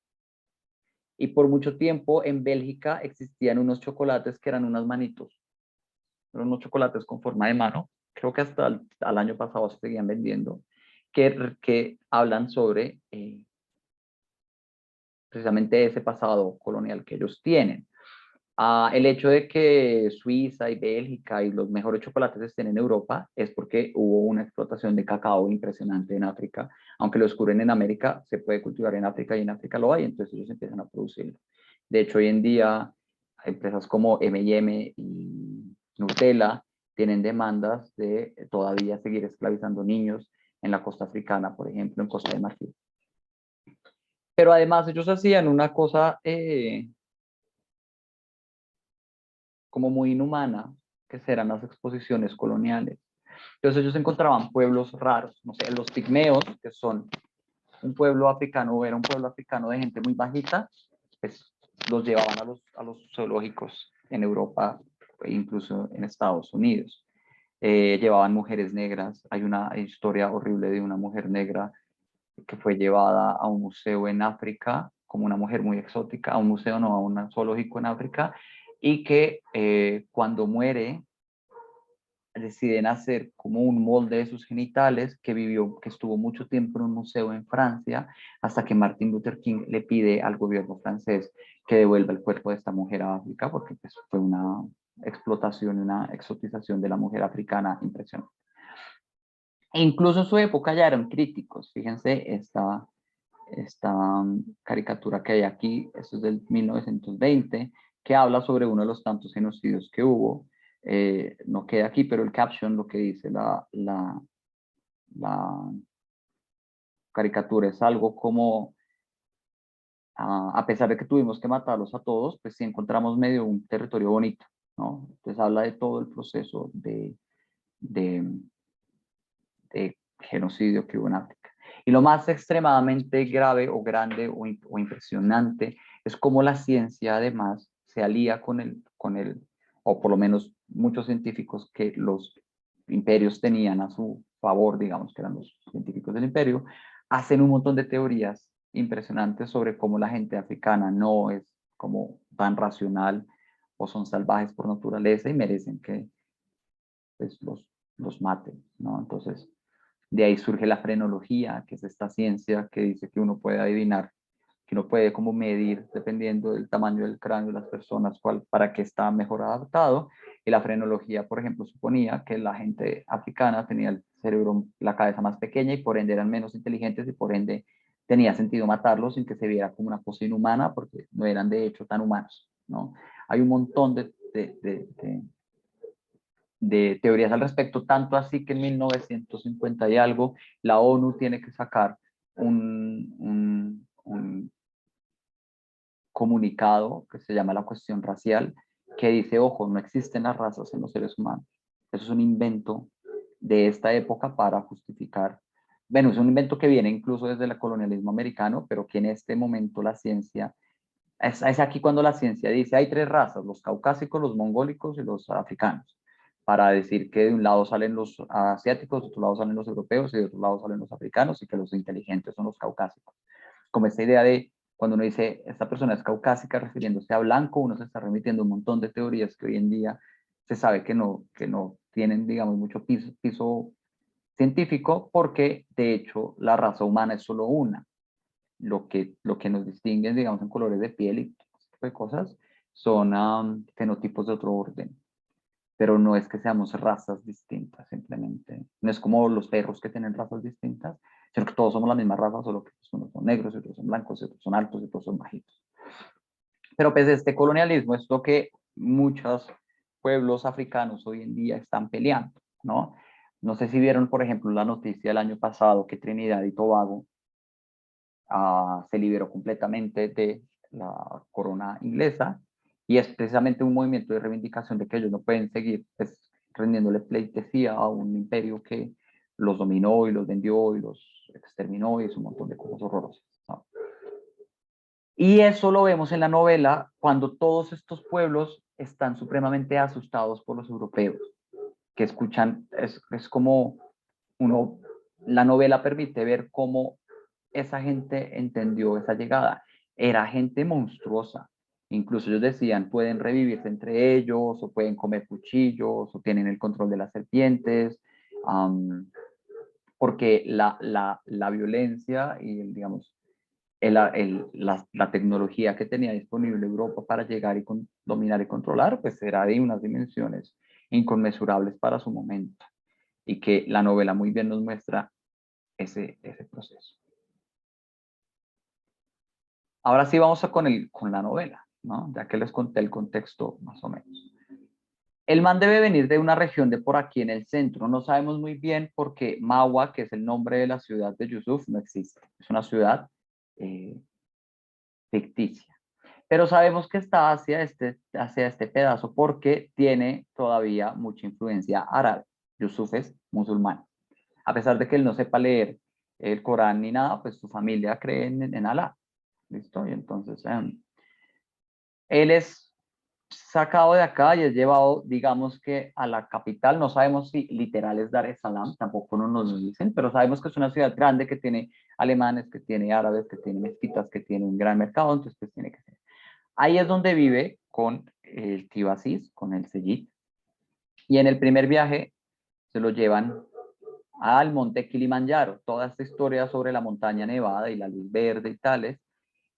Y por mucho tiempo en Bélgica existían unos chocolates que eran unas manitos. Eran unos chocolates con forma de mano. Creo que hasta al año pasado se seguían vendiendo. Que hablan sobre precisamente ese pasado colonial que ellos tienen. El hecho de que Suiza y Bélgica y los mejores chocolates estén en Europa es porque hubo una explotación de cacao impresionante en África. Aunque lo descubren en América, se puede cultivar en África y en África lo hay, entonces ellos empiezan a producirlo. De hecho, hoy en día, empresas como M&M y Nutella tienen demandas de todavía seguir esclavizando niños en la costa africana, por ejemplo, en Costa de Marfil. Pero además ellos hacían una cosa como muy inhumana, que serán las exposiciones coloniales. Entonces ellos encontraban pueblos raros, no sé, los pigmeos, que son un pueblo africano, era un pueblo africano de gente muy bajita, pues los llevaban a los zoológicos en Europa e incluso en Estados Unidos. Llevaban mujeres negras, hay una historia horrible de una mujer negra que fue llevada a un museo en África, como una mujer muy exótica, a un museo, no, a un zoológico en África, y que cuando muere deciden hacer como un molde de sus genitales, que estuvo mucho tiempo en un museo en Francia, hasta que Martin Luther King le pide al gobierno francés que devuelva el cuerpo de esta mujer a África, porque pues, fue una explotación, una exotización de la mujer africana impresionante. E incluso en su época ya eran críticos. Fíjense esta caricatura que hay aquí, esto es del 1920, que habla sobre uno de los tantos genocidios que hubo. No queda aquí, pero el caption, lo que dice la caricatura es algo como, a pesar de que tuvimos que matarlos a todos, pues sí encontramos medio un territorio bonito, ¿no? Entonces habla de todo el proceso de, de genocidio que hubo en África. Y lo más extremadamente grave o grande o impresionante es cómo la ciencia además se alía con el, o por lo menos muchos científicos que los imperios tenían a su favor, digamos que eran los científicos del imperio, hacen un montón de teorías impresionantes sobre cómo la gente africana no es como tan racional o son salvajes por naturaleza y merecen que pues, los maten, ¿no? Entonces, de ahí surge la frenología, que es esta ciencia que dice que uno puede adivinar, que uno puede como medir, dependiendo del tamaño del cráneo de las personas, para qué está mejor adaptado. Y la frenología, por ejemplo, suponía que la gente africana tenía el cerebro, la cabeza más pequeña y por ende eran menos inteligentes y por ende tenía sentido matarlos sin que se viera como una cosa inhumana porque no eran de hecho tan humanos, ¿no? Hay un montón de teorías al respecto, tanto así que en 1950 y algo, la ONU tiene que sacar un comunicado que se llama la cuestión racial, que dice, ojo, no existen las razas en los seres humanos. Eso es un invento de esta época para justificar, bueno, es un invento que viene incluso desde el colonialismo americano, pero que en este momento la ciencia, es aquí cuando la ciencia dice, hay tres razas, los caucásicos, los mongólicos y los africanos, para decir que de un lado salen los asiáticos, de otro lado salen los europeos y de otro lado salen los africanos y que los inteligentes son los caucásicos. Como esta idea de cuando uno dice esta persona es caucásica refiriéndose a blanco, uno se está remitiendo a un montón de teorías que hoy en día se sabe que no tienen, digamos, mucho piso científico, porque de hecho la raza humana es solo una. Lo que nos distingue, digamos, en colores de piel y tipo de cosas, son fenotipos de otro orden, pero no es que seamos razas distintas, simplemente. No es como los perros que tienen razas distintas, sino que todos somos la misma raza, solo que unos son negros, otros son blancos, otros son altos, otros son bajitos. Pero pues este colonialismo es lo que muchos pueblos africanos hoy en día están peleando, ¿no? No sé si vieron, por ejemplo, la noticia del año pasado que Trinidad y Tobago se liberó completamente de la corona inglesa, y es precisamente un movimiento de reivindicación de que ellos no pueden seguir pues, rendiéndole pleitesía a un imperio que los dominó y los vendió y los exterminó y es un montón de cosas horrorosas, ¿no? Y eso lo vemos en la novela cuando todos estos pueblos están supremamente asustados por los europeos, que escuchan, es como uno, la novela permite ver cómo esa gente entendió esa llegada. Era gente monstruosa. Incluso ellos decían, pueden revivirse entre ellos, o pueden comer cuchillos, o tienen el control de las serpientes, porque la violencia y, digamos, la tecnología que tenía disponible Europa para llegar y dominar y controlar, pues era de unas dimensiones inconmensurables para su momento. Y que la novela muy bien nos muestra ese proceso. Ahora sí vamos con la novela, ¿no? Ya que les conté el contexto más o menos. El man debe venir de una región de por aquí en el centro. No sabemos muy bien porque Mawa, que es el nombre de la ciudad de Yusuf, no existe. Es una ciudad ficticia. Pero sabemos que está hacia este pedazo porque tiene todavía mucha influencia árabe. Yusuf es musulmán. A pesar de que él no sepa leer el Corán ni nada, pues su familia cree en Alá. ¿Listo? Y entonces él es sacado de acá y es llevado, digamos que a la capital. No sabemos si literal es Dar es Salaam, tampoco no nos lo dicen, pero sabemos que es una ciudad grande que tiene alemanes, que tiene árabes, que tiene mezquitas, que tiene un gran mercado, entonces pues tiene que ser. Ahí es donde vive con el tío Asís, con el Seyid, y en el primer viaje se lo llevan al monte Kilimanjaro. Toda esta historia sobre la montaña nevada y la luz verde y tales,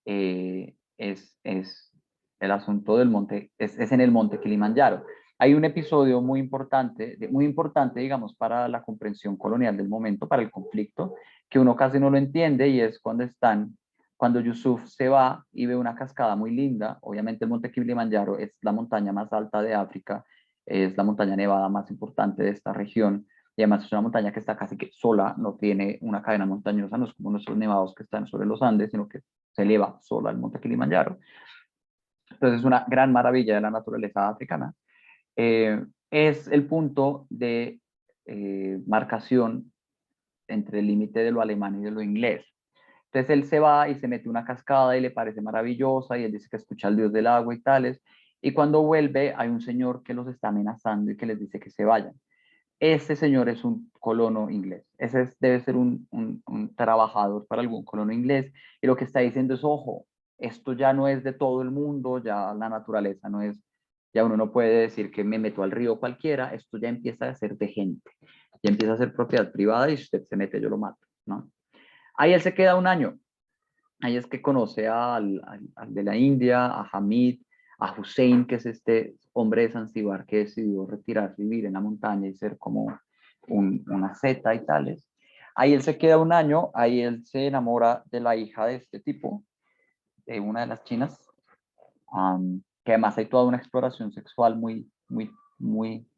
es el asunto del monte, es en el monte Kilimanjaro. Hay un episodio muy importante, digamos, para la comprensión colonial del momento, para el conflicto, que uno casi no lo entiende, y es cuando Yusuf se va y ve una cascada muy linda. Obviamente el monte Kilimanjaro es la montaña más alta de África, es la montaña nevada más importante de esta región, y además es una montaña que está casi que sola, no tiene una cadena montañosa, no es como nuestros nevados que están sobre los Andes, sino que se eleva sola al monte Kilimanjaro. Entonces es una gran maravilla de la naturaleza africana. Es el punto de marcación entre el límite de lo alemán y de lo inglés. Entonces él se va y se mete una cascada y le parece maravillosa, y él dice que escucha al dios del agua y tales, y cuando vuelve hay un señor que los está amenazando y que les dice que se vayan. Este señor es un colono inglés. Debe ser un trabajador para algún colono inglés. Y lo que está diciendo es, ojo, esto ya no es de todo el mundo, ya la naturaleza no es, ya uno no puede decir que me meto al río cualquiera, esto ya empieza a ser de gente, ya empieza a ser propiedad privada, y si usted se mete yo lo mato, ¿no? Ahí él se queda un año. Ahí es que conoce al de la India, a Hamid, a Hussein, que es este hombre de Zanzíbar que decidió retirarse, vivir en la montaña y ser como una zeta y tales. Ahí él se queda un año, ahí él se enamora de la hija de este tipo, de una de las chinas, que además hay toda una exploración sexual muy, muy, muy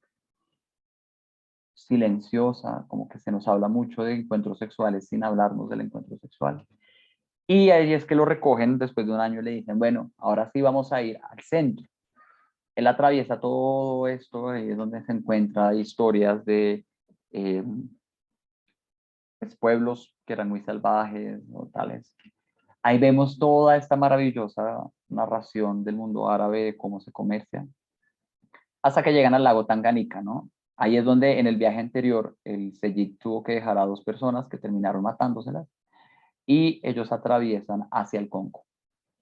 silenciosa, como que se nos habla mucho de encuentros sexuales sin hablarnos del encuentro sexual. Y ahí es que lo recogen después de un año y le dicen, bueno, ahora sí vamos a ir al centro. Él atraviesa todo esto, ahí es donde se encuentra historias de pues, pueblos que eran muy salvajes o tales. Ahí vemos toda esta maravillosa narración del mundo árabe, de cómo se comercia, hasta que llegan al lago Tanganica, ¿no? Ahí es donde en el viaje anterior el Seyid tuvo que dejar a 2 personas que terminaron matándoselas, y ellos atraviesan hacia el Congo,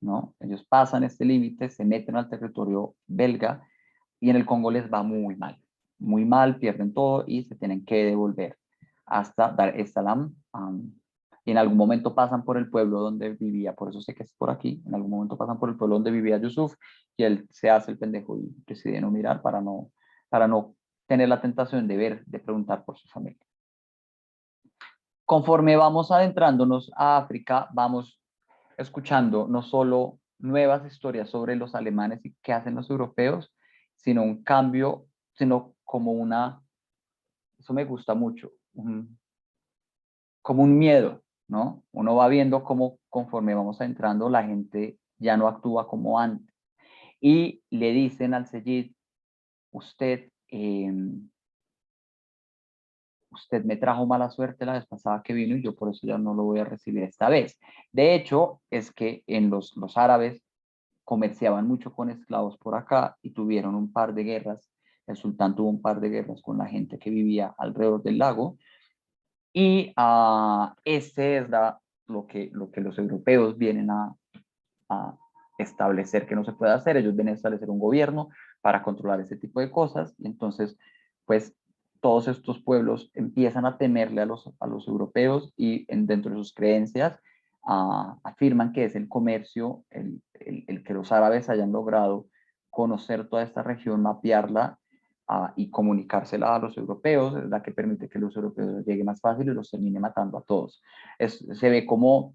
¿no? Ellos pasan este límite, se meten al territorio belga, y en el Congo les va muy mal, pierden todo y se tienen que devolver hasta Dar es Salaam, y en algún momento pasan por el pueblo donde vivía, por eso sé que es por aquí, en algún momento pasan por el pueblo donde vivía Yusuf, y él se hace el pendejo y decide no mirar para no tener la tentación de ver, de preguntar por su familia. Conforme vamos adentrándonos a África, vamos escuchando no solo nuevas historias sobre los alemanes y qué hacen los europeos, sino un cambio, sino como una, eso me gusta mucho, como un miedo, ¿no? Uno va viendo cómo conforme vamos entrando la gente ya no actúa como antes. Y le dicen al Seyid, usted, usted me trajo mala suerte la vez pasada que vino y yo por eso ya no lo voy a recibir esta vez. De hecho, es que en los árabes comerciaban mucho con esclavos por acá y tuvieron un par de guerras. El sultán tuvo un par de guerras con la gente que vivía alrededor del lago. Y ese es lo que los europeos vienen a establecer que no se puede hacer. Ellos vienen a establecer un gobierno para controlar ese tipo de cosas. Y entonces, pues, todos estos pueblos empiezan a temerle a los europeos y dentro de sus creencias afirman que es el comercio, el que los árabes hayan logrado conocer toda esta región, mapearla y comunicársela a los europeos, es la que permite que los europeos lleguen más fácil y los termine matando a todos. Se ve como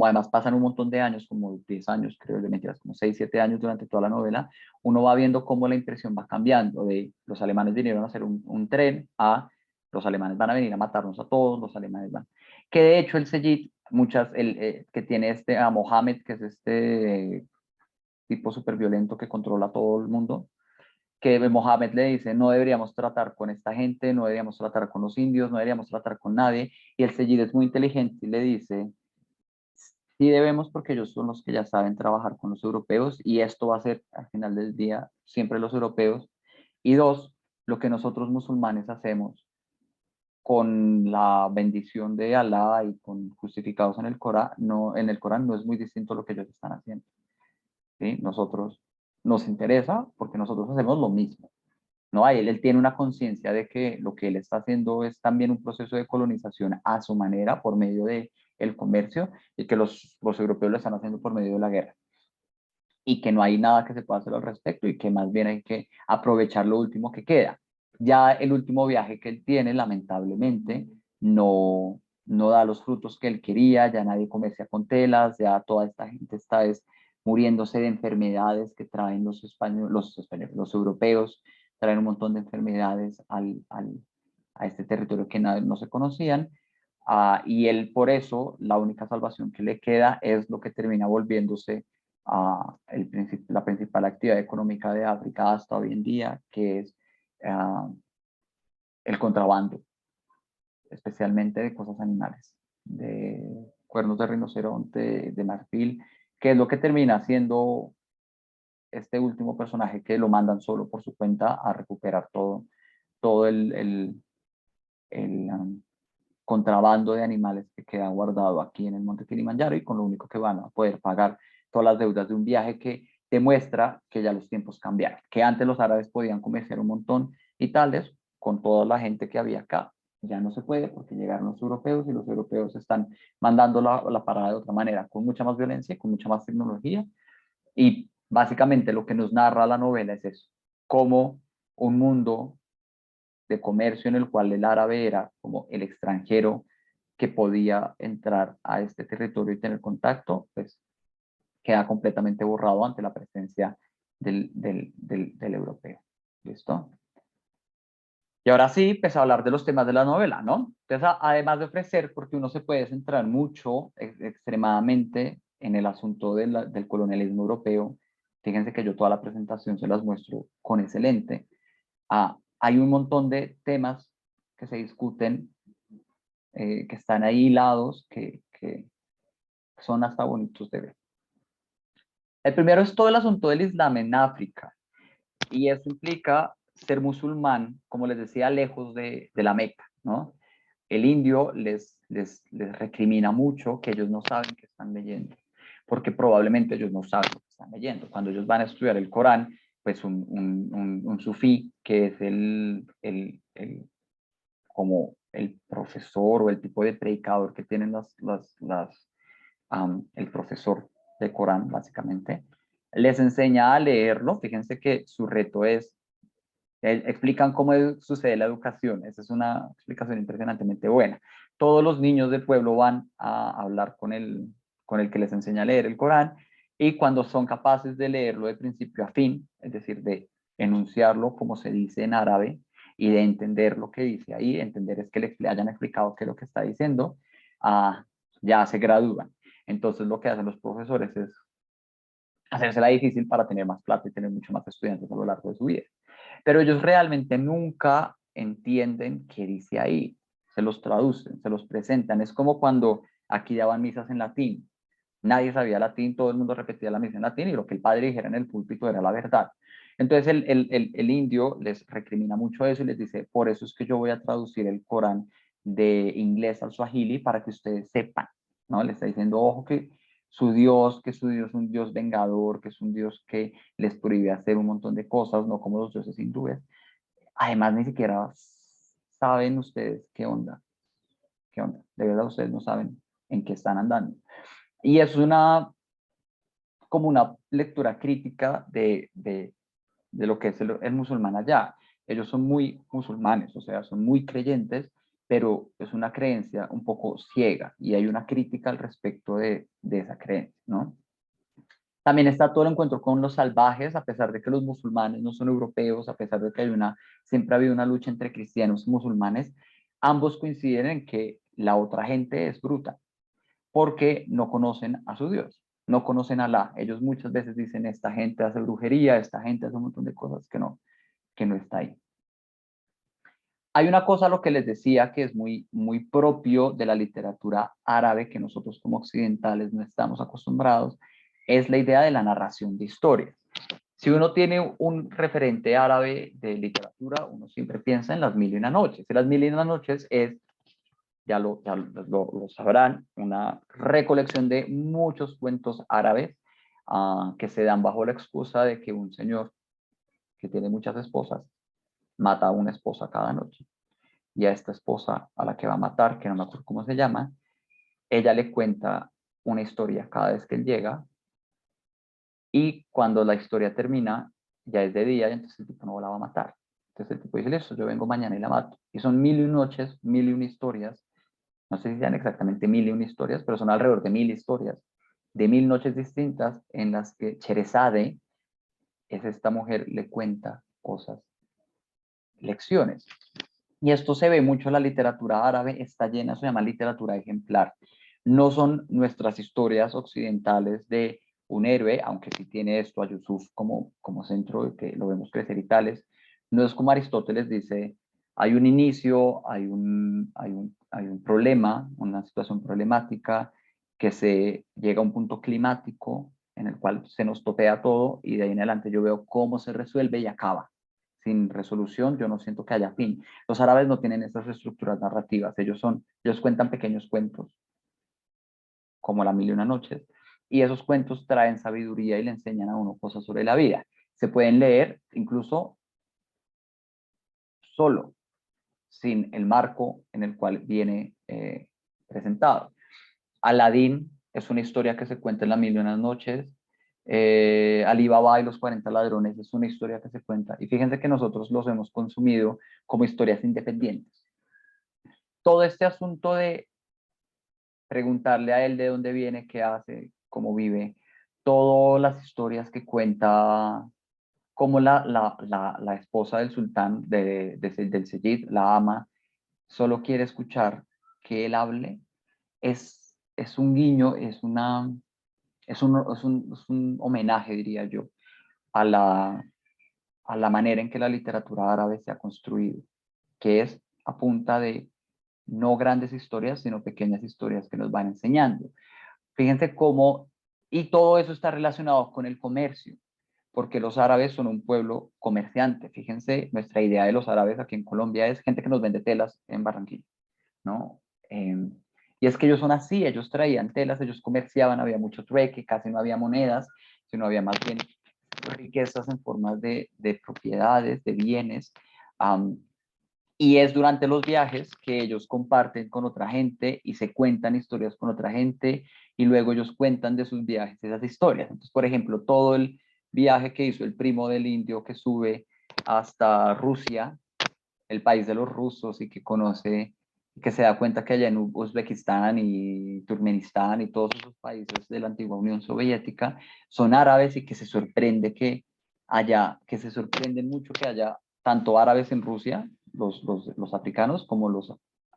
además pasan un montón de años, como 10 años, creo, de mentiras, como 6, 7 años durante toda la novela, uno va viendo cómo la impresión va cambiando, de los alemanes vinieron a hacer un tren, a los alemanes van a venir a matarnos a todos, los alemanes van. Que de hecho el Seyid, que tiene a Mohammed, que es este tipo súper violento que controla a todo el mundo, que Mohammed le dice, no deberíamos tratar con esta gente, no deberíamos tratar con los indios, no deberíamos tratar con nadie, y el Seyid es muy inteligente y le dice, sí debemos porque ellos son los que ya saben trabajar con los europeos y esto va a ser al final del día siempre los europeos. Y dos, lo que nosotros musulmanes hacemos con la bendición de Alá y con justificados en el Corán no es muy distinto a lo que ellos están haciendo. ¿Sí? Nosotros nos interesa porque nosotros hacemos lo mismo. ¿No? Él tiene una conciencia de que lo que él está haciendo es también un proceso de colonización a su manera por medio de el comercio y que los europeos lo están haciendo por medio de la guerra y que no hay nada que se pueda hacer al respecto y que más bien hay que aprovechar lo último que queda. Ya el último viaje que él tiene, lamentablemente, no da los frutos que él quería, ya nadie comercia con telas, ya toda esta gente está muriéndose de enfermedades que traen los europeos, traen un montón de enfermedades a este territorio que no se conocían. Y él por eso, la única salvación que le queda es lo que termina volviéndose la principal actividad económica de África hasta hoy en día, que es el contrabando, especialmente de cosas animales, de cuernos de rinoceronte, de marfil, que es lo que termina siendo este último personaje que lo mandan solo por su cuenta a recuperar todo el contrabando de animales que queda guardado aquí en el monte Kilimanjaro y con lo único que van a poder pagar todas las deudas de un viaje que demuestra que ya los tiempos cambiaron, que antes los árabes podían comerciar un montón y tales con toda la gente que había acá. Ya no se puede porque llegaron los europeos y los europeos están mandando la parada de otra manera, con mucha más violencia, con mucha más tecnología. Y básicamente lo que nos narra la novela es eso, cómo un mundo de comercio en el cual el árabe era como el extranjero que podía entrar a este territorio y tener contacto, pues queda completamente borrado ante la presencia del europeo. ¿Listo? Y ahora sí, pues a hablar de los temas de la novela, ¿no? Entonces, además de ofrecer, porque uno se puede centrar mucho, extremadamente, en el asunto del colonialismo europeo, fíjense que yo toda la presentación se las muestro con excelente. Hay un montón de temas que se discuten, que están ahí hilados, que son hasta bonitos de ver. El primero es todo el asunto del Islam en África, y eso implica ser musulmán, como les decía, lejos de la Meca, ¿no? El indio les recrimina mucho que ellos no saben que están leyendo, porque probablemente ellos no saben lo que están leyendo. Cuando ellos van a estudiar el Corán, pues un sufí, que es como el profesor o el tipo de predicador que tienen el profesor de Corán, básicamente, les enseña a leerlo. Fíjense que su reto es, explican cómo sucede la educación. Esa es una explicación impresionantemente buena. Todos los niños del pueblo van a hablar con el que les enseña a leer el Corán, y cuando son capaces de leerlo de principio a fin, es decir, de enunciarlo como se dice en árabe y de entender lo que dice ahí, entender es que le hayan explicado qué es lo que está diciendo, ya se gradúan. Entonces lo que hacen los profesores es hacérsela difícil para tener más plata y tener mucho más estudiantes a lo largo de su vida. Pero ellos realmente nunca entienden qué dice ahí. Se los traducen, se los presentan. Es como cuando aquí daban misas en latín. Nadie sabía latín, todo el mundo repetía la misa en latín y lo que el padre dijera en el púlpito era la verdad. Entonces el indio les recrimina mucho eso y les dice, por eso es que yo voy a traducir el Corán de inglés al suajili para que ustedes sepan, ¿no? Le está diciendo, ojo, que su Dios es un Dios vengador, que es un Dios que les prohíbe hacer un montón de cosas, no como los dioses hindúes. Además, ni siquiera saben ustedes qué onda, de verdad ustedes no saben en qué están andando. Y es como una lectura crítica de lo que es el musulmán allá. Ellos son muy musulmanes, o sea, son muy creyentes, pero es una creencia un poco ciega y hay una crítica al respecto de esa creencia, ¿no? También está todo el encuentro con los salvajes, a pesar de que los musulmanes no son europeos, a pesar de que siempre ha habido una lucha entre cristianos y musulmanes, ambos coinciden en que la otra gente es bruta, porque no conocen a su Dios, no conocen a Alá. Ellos muchas veces dicen, esta gente hace brujería, esta gente hace un montón de cosas que no está ahí. Hay una cosa, lo que les decía, que es muy, muy propio de la literatura árabe, que nosotros como occidentales no estamos acostumbrados, es la idea de la narración de historias. Si uno tiene un referente árabe de literatura, uno siempre piensa en Las Mil y una Noches. Y Las Mil y una Noches es, ya lo sabrán, una recolección de muchos cuentos árabes que se dan bajo la excusa de que un señor que tiene muchas esposas mata a una esposa cada noche. Y a esta esposa a la que va a matar, que no me acuerdo cómo se llama, ella le cuenta una historia cada vez que él llega, y cuando la historia termina, ya es de día, y entonces el tipo no la va a matar. Entonces el tipo dice, listo, yo vengo mañana y la mato. Y son 1001 noches, 1001 historias, no sé si sean exactamente 1001 historias, pero son alrededor de 1000 historias, de 1000 noches distintas en las que Cherezade, es esta mujer, le cuenta cosas, lecciones. Y esto se ve mucho en la literatura árabe, está llena, se llama literatura ejemplar. No son nuestras historias occidentales de un héroe, aunque sí tiene esto a Yusuf como centro, que lo vemos crecer y tales. No es como Aristóteles dice, hay un inicio, hay un problema, una situación problemática, que se llega a un punto climático en el cual se nos topea todo, y de ahí en adelante yo veo cómo se resuelve y acaba. Sin resolución, yo no siento que haya fin. Los árabes no tienen estas estructuras narrativas, ellos cuentan pequeños cuentos, como La Mil y una Noches, y esos cuentos traen sabiduría y le enseñan a uno cosas sobre la vida. Se pueden leer incluso solo, sin el marco en el cual viene presentado. Aladín es una historia que se cuenta en La Mil y una Noches. Alí Baba y los 40 ladrones es una historia que se cuenta. Y fíjense que nosotros los hemos consumido como historias independientes. Todo este asunto de preguntarle a él de dónde viene, qué hace, cómo vive, todas las historias que cuenta, como la esposa del sultán, del Seyid, la ama, solo quiere escuchar que él hable, es un guiño, es un homenaje, diría yo, a la manera en que la literatura árabe se ha construido, que es a punta de no grandes historias, sino pequeñas historias que nos van enseñando. Fíjense cómo, y todo eso está relacionado con el comercio, porque los árabes son un pueblo comerciante. Fíjense, nuestra idea de los árabes aquí en Colombia es gente que nos vende telas en Barranquilla, ¿no? Y es que ellos son así, ellos traían telas, ellos comerciaban, había mucho trueque, casi no había monedas, sino había más bien riquezas en formas de propiedades, de bienes, Y es durante los viajes que ellos comparten con otra gente y se cuentan historias con otra gente y luego ellos cuentan de sus viajes esas historias. Entonces, por ejemplo, todo el viaje que hizo el primo del indio que sube hasta Rusia, el país de los rusos, y que conoce, que se da cuenta que allá en Uzbekistán y Turkmenistán y todos esos países de la antigua Unión Soviética son árabes y que se sorprende que haya, que se sorprenden mucho que haya tanto árabes en Rusia, los africanos, como los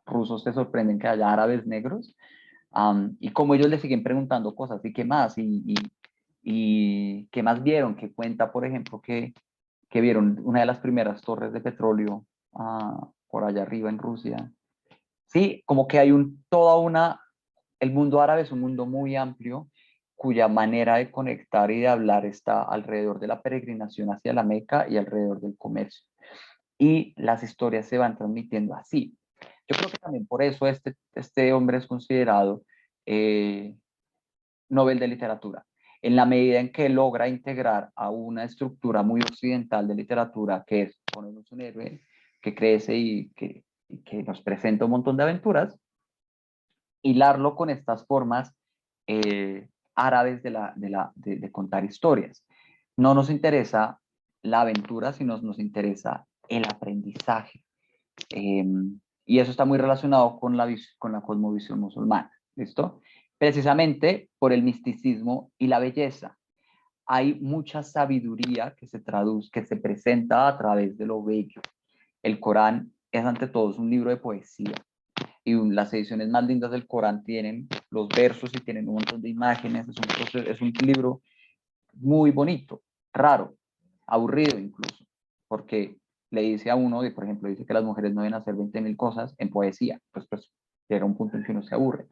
rusos se sorprenden que haya árabes negros, y como ellos le siguen preguntando cosas, ¿y qué más? Y qué más vieron, que cuenta, por ejemplo, que vieron una de las primeras torres de petróleo por allá arriba en Rusia. Sí, como que hay el mundo árabe es un mundo muy amplio cuya manera de conectar y de hablar está alrededor de la peregrinación hacia la Meca y alrededor del comercio. Y las historias se van transmitiendo así. Yo creo que también por eso este hombre es considerado Nobel de Literatura, en la medida en que logra integrar a una estructura muy occidental de literatura, que es ponernos un héroe que crece y que nos presenta un montón de aventuras, hilarlo con estas formas árabes de contar historias. No nos interesa la aventura, sino nos interesa el aprendizaje. Eh, y eso está muy relacionado con la cosmovisión musulmana, ¿listo? Precisamente por el misticismo y la belleza. Hay mucha sabiduría que se traduce, que se presenta a través de lo bello. El Corán es ante todo un libro de poesía y las ediciones más lindas del Corán tienen los versos y tienen un montón de imágenes. Es un libro muy bonito, raro, aburrido incluso, porque le dice a uno, por ejemplo, dice que las mujeres no deben hacer 20.000 cosas en poesía, pues llega un punto en que uno se aburre.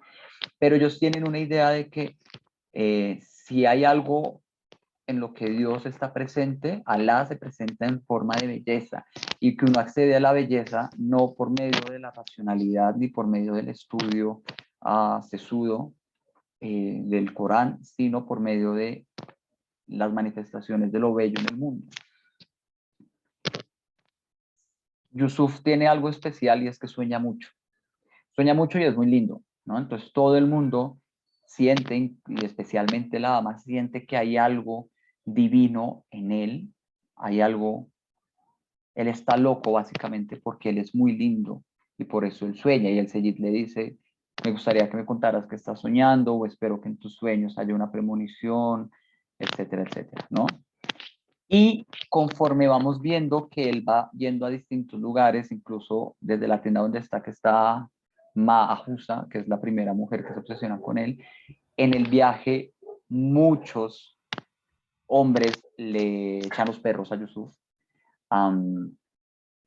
Pero ellos tienen una idea de que si hay algo en lo que Dios está presente, Alá se presenta en forma de belleza y que uno accede a la belleza no por medio de la racionalidad ni por medio del estudio sesudo del Corán, sino por medio de las manifestaciones de lo bello en el mundo. Yusuf tiene algo especial y es que sueña mucho y es muy lindo, ¿no? Entonces todo el mundo siente, y especialmente la dama, siente que hay algo divino en él, hay algo, él está loco básicamente porque él es muy lindo y por eso él sueña, y el Seyid le dice, me gustaría que me contaras que estás soñando, o espero que en tus sueños haya una premonición, etcétera, etcétera, ¿no? Y conforme vamos viendo que él va yendo a distintos lugares, incluso desde la tienda donde está, que está Mahusa, que es la primera mujer que se obsesiona con él, en el viaje muchos hombres le echan los perros a Yusuf.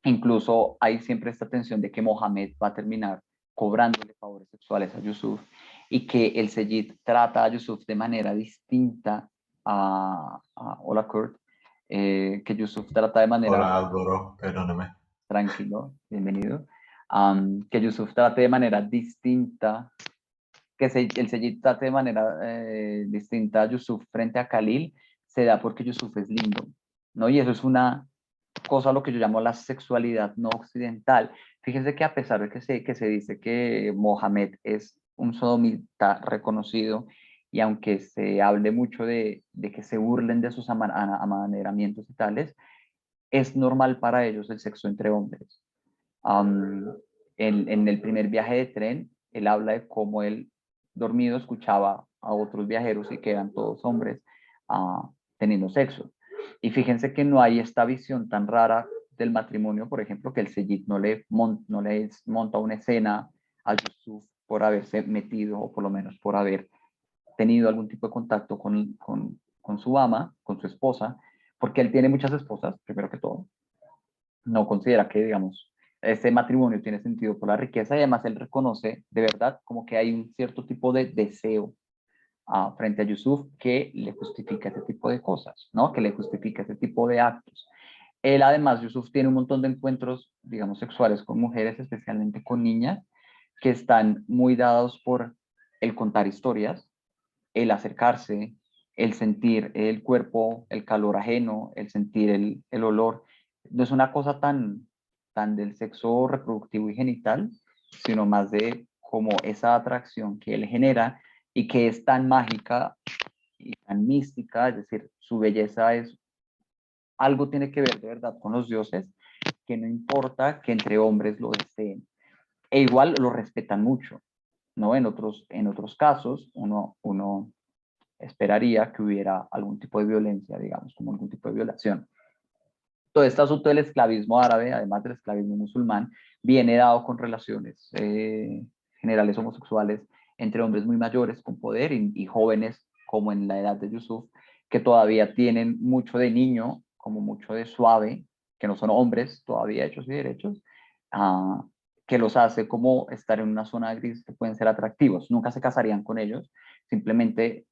Incluso hay siempre esta tensión de que Mohamed va a terminar cobrándole favores sexuales a Yusuf y que el Seyid trata a Yusuf de manera distinta hola Kurt, que Yusuf trata de manera... Hola Álvaro, perdóname. Tranquilo, bienvenido. Que Yusuf trate de manera distinta, el Seyid trate de manera distinta a Yusuf frente a Khalil, se da porque Yusuf es lindo, ¿no? Y eso es una cosa a lo que yo llamo la sexualidad no occidental. Fíjense que a pesar de que se dice que Mohamed es un sodomita reconocido, y aunque se hable mucho de que se burlen de sus amaneramientos y tales, es normal para ellos el sexo entre hombres. En el primer viaje de tren, él habla de cómo él, dormido, escuchaba a otros viajeros y que eran todos hombres teniendo sexo. Y fíjense que no hay esta visión tan rara del matrimonio, por ejemplo, que el Seyid no le monta una escena a Yusuf por haberse metido, o por lo menos por haber tenido algún tipo de contacto con su ama, con su esposa, porque él tiene muchas esposas, primero que todo. No considera que, digamos, ese matrimonio tiene sentido por la riqueza, y además él reconoce de verdad como que hay un cierto tipo de deseo frente a Yusuf que le justifica ese tipo de cosas, ¿no? Que le justifica ese tipo de actos. Él además, Yusuf tiene un montón de encuentros, digamos, sexuales con mujeres, especialmente con niñas, que están muy dados por el contar historias, el acercarse, el sentir el cuerpo, el calor ajeno, el sentir el olor. No es una cosa tan tan del sexo reproductivo y genital, sino más de como esa atracción que él genera y que es tan mágica y tan mística, es decir, su belleza es algo tiene que ver de verdad con los dioses, que no importa que entre hombres lo deseen, e igual lo respetan mucho, ¿no? En otros casos, uno esperaría que hubiera algún tipo de violencia, digamos, como algún tipo de violación. Todo este asunto del esclavismo árabe, además del esclavismo musulmán, viene dado con relaciones generales homosexuales entre hombres muy mayores con poder y jóvenes, como en la edad de Yusuf, que todavía tienen mucho de niño, como mucho de suave, que no son hombres todavía hechos y derechos, que los hace como estar en una zona gris que pueden ser atractivos. Nunca se casarían con ellos, simplemente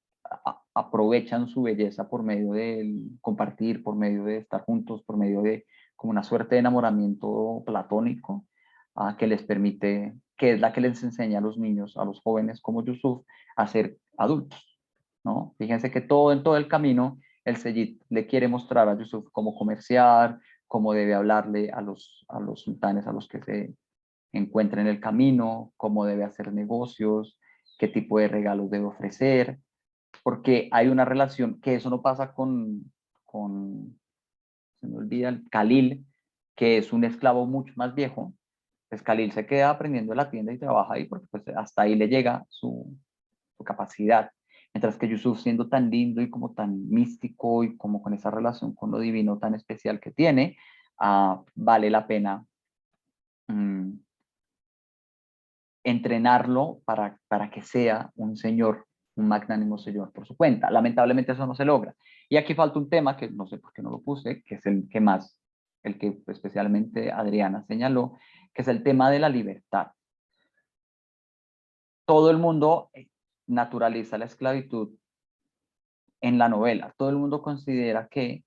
aprovechan su belleza por medio de compartir, por medio de estar juntos, por medio de como una suerte de enamoramiento platónico que les permite, que es la que les enseña a los niños, a los jóvenes como Yusuf, a ser adultos, ¿no? Fíjense que en todo el camino, el Seyid le quiere mostrar a Yusuf cómo comerciar, cómo debe hablarle a los sultanes a los que se encuentra en el camino, cómo debe hacer negocios, qué tipo de regalos debe ofrecer, porque hay una relación que eso no pasa se me olvida, el Khalil, que es un esclavo mucho más viejo. Pues Khalil se queda aprendiendo en la tienda y trabaja ahí porque pues hasta ahí le llega su capacidad. Mientras que Yusuf, siendo tan lindo y como tan místico y como con esa relación con lo divino tan especial que tiene, vale la pena entrenarlo para que sea un señor, un magnánimo señor por su cuenta. Lamentablemente eso no se logra. Y aquí falta un tema que no sé por qué no lo puse, que es el que especialmente Adriana señaló, que es el tema de la libertad. Todo el mundo naturaliza la esclavitud en la novela. Todo el mundo considera que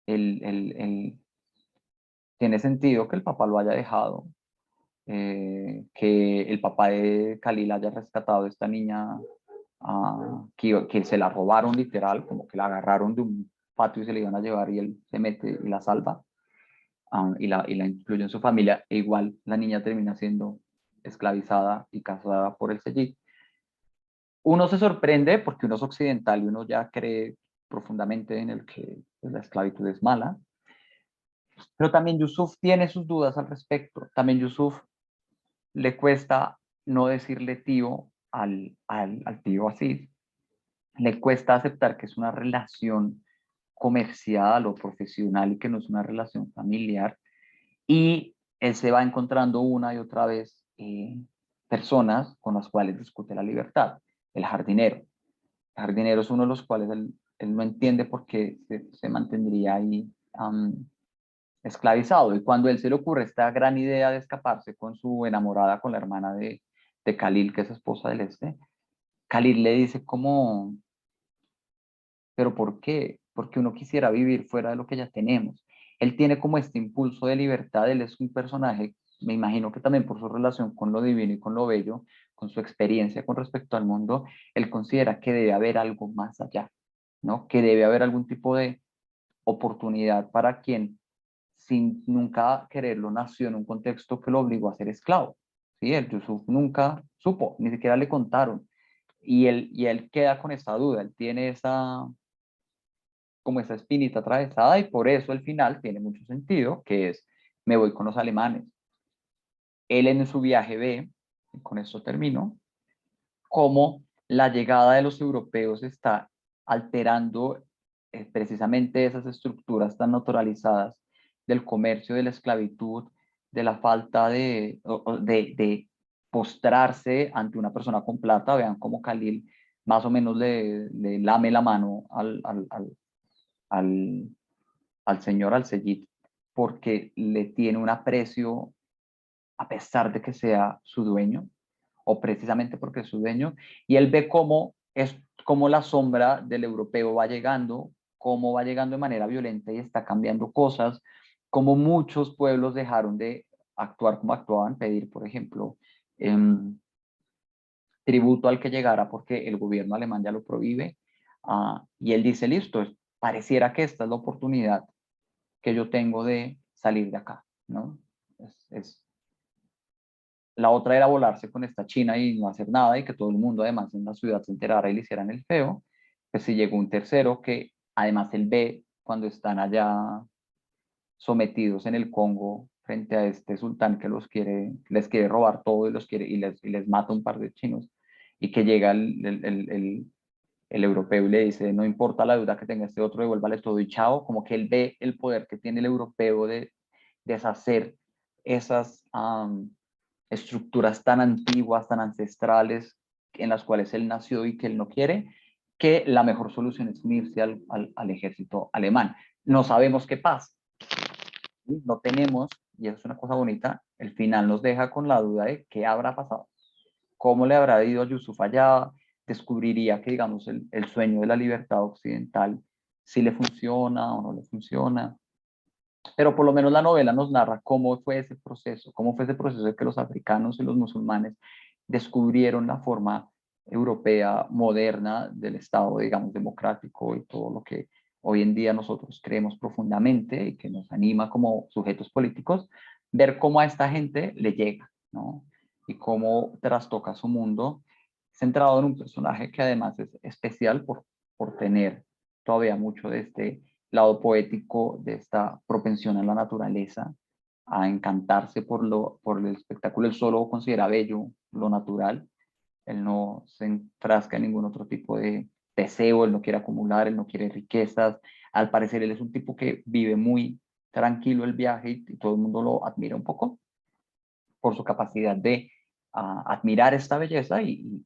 tiene sentido que el papá lo haya dejado, que el papá de Khalil haya rescatado a esta niña, que se la robaron literal, como que la agarraron de un patio y se la iban a llevar y él se mete y la salva, y la incluye en su familia, e igual la niña termina siendo esclavizada y casada por el Seyid. Uno se sorprende porque uno es occidental y uno ya cree profundamente en el que la esclavitud es mala, pero también Yusuf tiene sus dudas al respecto. También Yusuf le cuesta no decirle tío al tío Aziz, le cuesta aceptar que es una relación comercial o profesional y que no es una relación familiar, y él se va encontrando una y otra vez personas con las cuales discute la libertad. El jardinero es uno de los cuales él no entiende por qué se mantendría ahí esclavizado, y cuando a él se le ocurre esta gran idea de escaparse con su enamorada, con la hermana de Khalil, que es esposa del Khalil le dice como, pero ¿por qué? Porque uno quisiera vivir fuera de lo que ya tenemos. Él tiene como este impulso de libertad, él es un personaje, me imagino que también por su relación con lo divino y con lo bello, con su experiencia con respecto al mundo, él considera que debe haber algo más allá, ¿no? Que debe haber algún tipo de oportunidad para quien, sin nunca quererlo, nació en un contexto que lo obligó a ser esclavo. ¿Sí? El Yusuf nunca supo, ni siquiera le contaron. Y él queda con esa duda, él tiene como esa espinita atravesada, y por eso el final tiene mucho sentido, que es, me voy con los alemanes. Él en su viaje ve, y con esto termino, cómo la llegada de los europeos está alterando precisamente esas estructuras tan naturalizadas del comercio, de la esclavitud, de la falta de postrarse ante una persona con plata. Vean cómo Khalil más o menos le lame la mano al, al señor, al Seyid, porque le tiene un aprecio a pesar de que sea su dueño, o precisamente porque es su dueño, y él ve cómo la sombra del europeo va llegando, cómo va llegando de manera violenta y está cambiando cosas, cómo muchos pueblos dejaron de actuar como actuaban, pedir, por ejemplo, tributo al que llegara porque el gobierno alemán ya lo prohíbe, y él dice, listo, pareciera que esta es la oportunidad que yo tengo de salir de acá, ¿no? La otra era volarse con esta China y no hacer nada y que todo el mundo además en la ciudad se enterara y le hicieran el feo. Pues si llegó un tercero que además él ve cuando están allá sometidos en el Congo frente a este sultán que les quiere robar todo y, les mata un par de chinos y que llega el europeo y le dice, no importa la deuda que tenga este otro, devuélvale todo y chao, como que él ve el poder que tiene el europeo de deshacer esas estructuras tan antiguas, tan ancestrales, en las cuales él nació y que él no quiere, que la mejor solución es unirse al ejército alemán. No sabemos qué pasa, ¿sí? No tenemos, y eso es una cosa bonita, el final nos deja con la duda de qué habrá pasado, cómo le habrá ido a Yusuf allá, descubriría que, digamos, el sueño de la libertad occidental, si le funciona o no le funciona. Pero por lo menos la novela nos narra cómo fue ese proceso de que los africanos y los musulmanes descubrieron la forma europea moderna del Estado, digamos, democrático y todo lo que hoy en día nosotros creemos profundamente y que nos anima como sujetos políticos, ver cómo a esta gente le llega, ¿no? Y cómo trastoca su mundo, centrado en un personaje que además es especial por tener todavía mucho de este lado poético, de esta propensión a la naturaleza, a encantarse por el espectáculo. Él solo considera bello lo natural, él no se enfrasca en ningún otro tipo de deseo, él no quiere acumular, él no quiere riquezas. Al parecer él es un tipo que vive muy tranquilo el viaje y todo el mundo lo admira un poco por su capacidad de admirar esta belleza y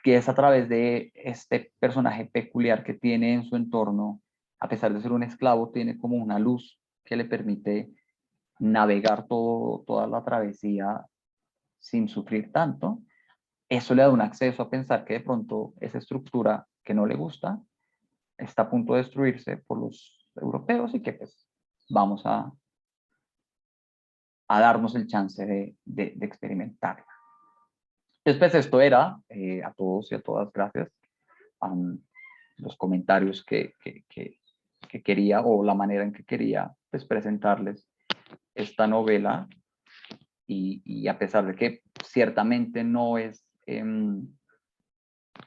que es a través de este personaje peculiar que tiene en su entorno, a pesar de ser un esclavo, tiene como una luz que le permite navegar toda la travesía sin sufrir tanto. Eso le da un acceso a pensar que de pronto esa estructura que no le gusta está a punto de destruirse por los europeos y que pues vamos a darnos el chance de experimentarla. Después esto era, a todos y a todas, gracias, los comentarios que quería o la manera en que quería pues, presentarles esta novela y a pesar de que ciertamente no es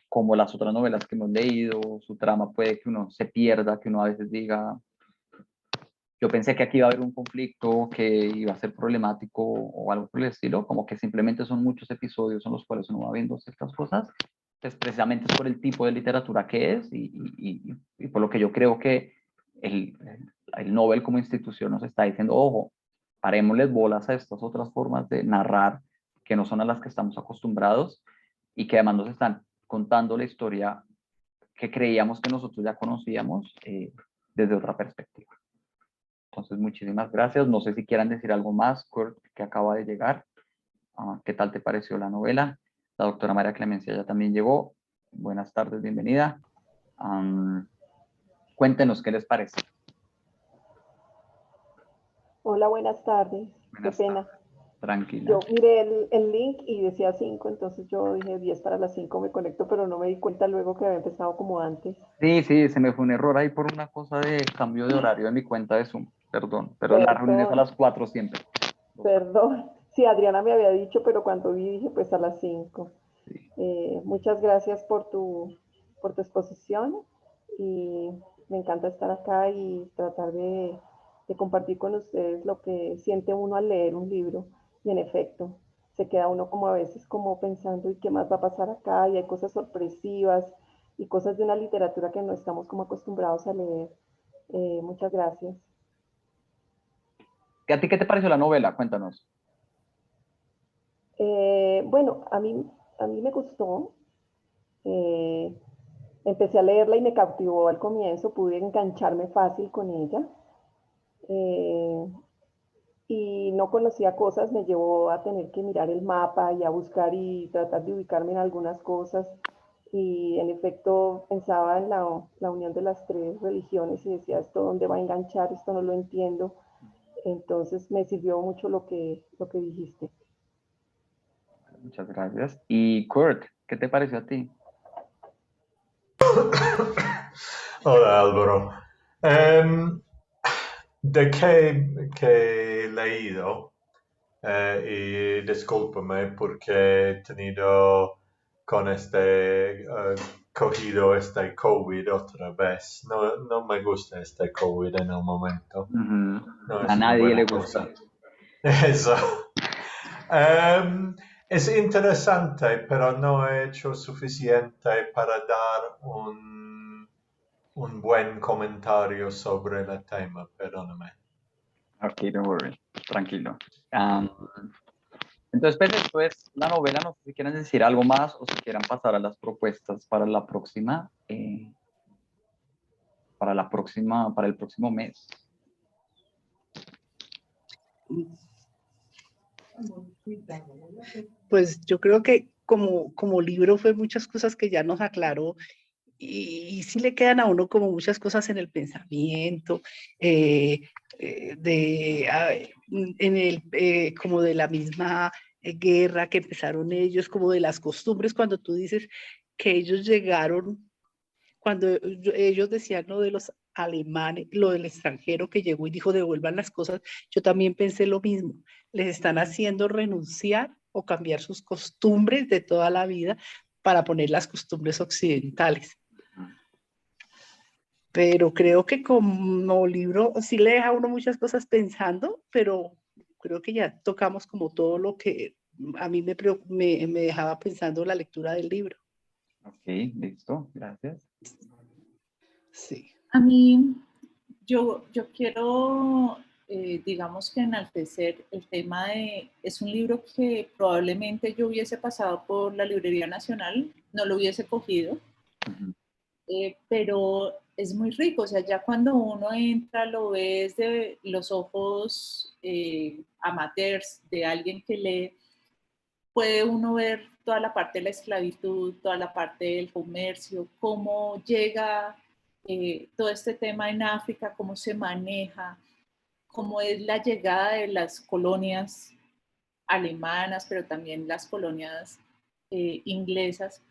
como las otras novelas que hemos leído, su trama puede que uno se pierda, que uno a veces diga, yo pensé que aquí iba a haber un conflicto que iba a ser problemático o algo por el estilo, como que simplemente son muchos episodios en los cuales uno va viendo ciertas cosas, pues precisamente es por el tipo de literatura que es y por lo que yo creo que el Nobel como institución nos está diciendo, ojo, parémosles bolas a estas otras formas de narrar que no son a las que estamos acostumbrados y que además nos están contando la historia que creíamos que nosotros ya conocíamos desde otra perspectiva. Entonces, muchísimas gracias. No sé si quieran decir algo más, Kurt, que acaba de llegar. ¿Qué tal te pareció la novela? La doctora María Clemencia ya también llegó. Buenas tardes, bienvenida. Cuéntenos qué les parece. Hola, buenas tardes. Buenas Qué pena. tardes. Tranquila. Yo miré el link y decía 5, entonces yo dije 10 para las 5 me conecto, pero no me di cuenta luego que había empezado como antes. Sí, se me fue un error ahí por una cosa de cambio de horario en mi cuenta de Zoom. Perdón, pero la reunión es a las 4 siempre. Perdón. Sí, Adriana me había dicho, pero cuando vi dije pues a las 5. Sí. Muchas gracias por tu exposición y me encanta estar acá y tratar de compartir con ustedes lo que siente uno al leer un libro y en efecto se queda uno como a veces como pensando y qué más va a pasar acá y hay cosas sorpresivas y cosas de una literatura que no estamos como acostumbrados a leer. Muchas gracias. ¿A ti qué te pareció la novela? Cuéntanos. Bueno, a mí me gustó. Eh, Empecé a leerla y me cautivó al comienzo, pude engancharme fácil con ella. Eh, y no conocía cosas, me llevó a tener que mirar el mapa y a buscar y tratar de ubicarme en algunas cosas. Y en efecto pensaba en la unión de las tres religiones y decía, ¿esto dónde va a enganchar? Esto no lo entiendo. Entonces me sirvió mucho lo que dijiste. Muchas gracias. Y Kurt, ¿qué te pareció a ti? Hola Álvaro. de que he leído, y discúlpame porque he tenido con cogido este COVID otra vez. No, no me gusta este COVID en el momento. Ujú. No A es una nadie le buena gusta. cosa. Eso. Es interesante, pero no he hecho suficiente para dar un buen comentario sobre el tema, perdóname. Ok, don't worry, tranquilo. Entonces, pues esto es la novela. No sé si quieren decir algo más o si quieran pasar a las propuestas para la próxima, para el próximo mes. Pues yo creo que como libro fue muchas cosas que ya nos aclaró y sí le quedan a uno como muchas cosas en el pensamiento, como de la misma guerra que empezaron ellos, como de las costumbres, cuando tú dices que ellos llegaron, cuando ellos decían lo de los alemanes, lo del extranjero que llegó y dijo devuelvan las cosas, yo también pensé lo mismo, les están haciendo renunciar o cambiar sus costumbres de toda la vida para poner las costumbres occidentales. Pero creo que como libro sí le deja a uno muchas cosas pensando, pero creo que ya tocamos como todo lo que a mí me dejaba pensando la lectura del libro. Ok, listo, gracias. Sí. A mí, yo quiero, digamos que enaltecer el tema es un libro que probablemente yo hubiese pasado por la Librería Nacional, no lo hubiese cogido, pero es muy rico, o sea, ya cuando uno entra lo ve desde los ojos amateurs de alguien que lee, puede uno ver toda la parte de la esclavitud, toda la parte del comercio, cómo llega todo este tema en África, cómo se maneja, cómo es la llegada de las colonias alemanas, pero también las colonias inglesas.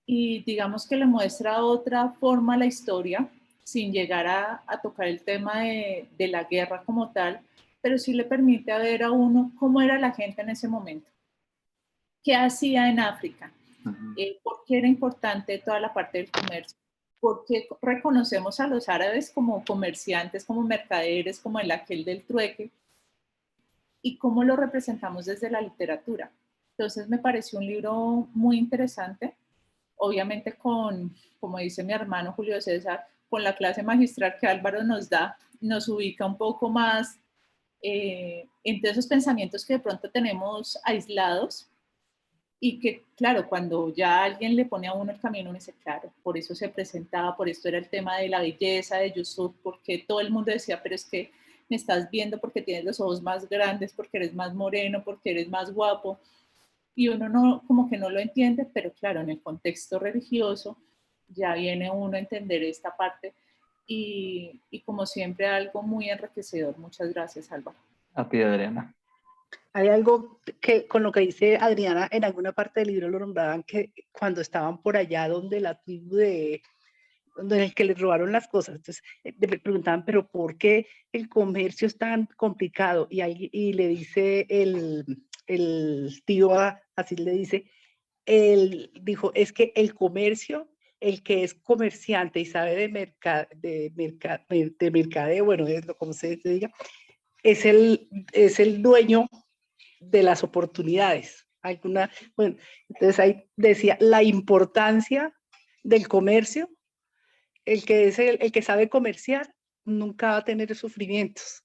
Y digamos que le muestra otra forma a la historia, sin llegar a tocar el tema de la guerra como tal, pero sí le permite ver a uno cómo era la gente en ese momento, qué hacía en África, por qué era importante toda la parte del comercio, por qué reconocemos a los árabes como comerciantes, como mercaderes, como el aquel del trueque, y cómo lo representamos desde la literatura. Entonces me pareció un libro muy interesante, obviamente como dice mi hermano Julio César, con la clase magistral que Álvaro nos da, nos ubica un poco más entre esos pensamientos que de pronto tenemos aislados y que, claro, cuando ya alguien le pone a uno el camino, uno dice, claro, por eso se presentaba, por esto era el tema de la belleza de Yusuf, porque todo el mundo decía, pero es que me estás viendo porque tienes los ojos más grandes, porque eres más moreno, porque eres más guapo, y uno no, como que no lo entiende, pero claro, en el contexto religioso ya viene uno a entender esta parte y como siempre algo muy enriquecedor. Muchas gracias, Álvaro. A ti, Adriana. Hay algo que con lo que dice Adriana, en alguna parte del libro lo nombraban que cuando estaban por allá donde la tribu donde el que les robaron las cosas, entonces le preguntaban, pero ¿por qué el comercio es tan complicado? Y le dice el tío, así le dice, él dijo, es que el comercio, el que es comerciante y sabe de mercadeo, bueno, es como se diga, es el dueño de las oportunidades. Bueno, entonces ahí decía la importancia del comercio, el que es el que sabe comerciar nunca va a tener sufrimientos.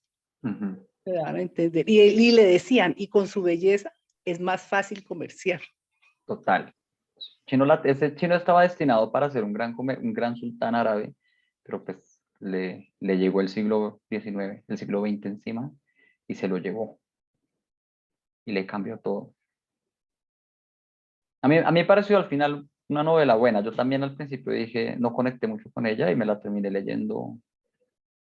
Se van a entender. Y le decían, y con su belleza es más fácil comerciar. Total. Ese chino estaba destinado para ser un un gran sultán árabe, pero pues le llegó el siglo XIX, el siglo XX encima, y se lo llevó. Y le cambió todo. A mí me pareció al final una novela buena. Yo también al principio dije, no conecté mucho con ella y me la terminé leyendo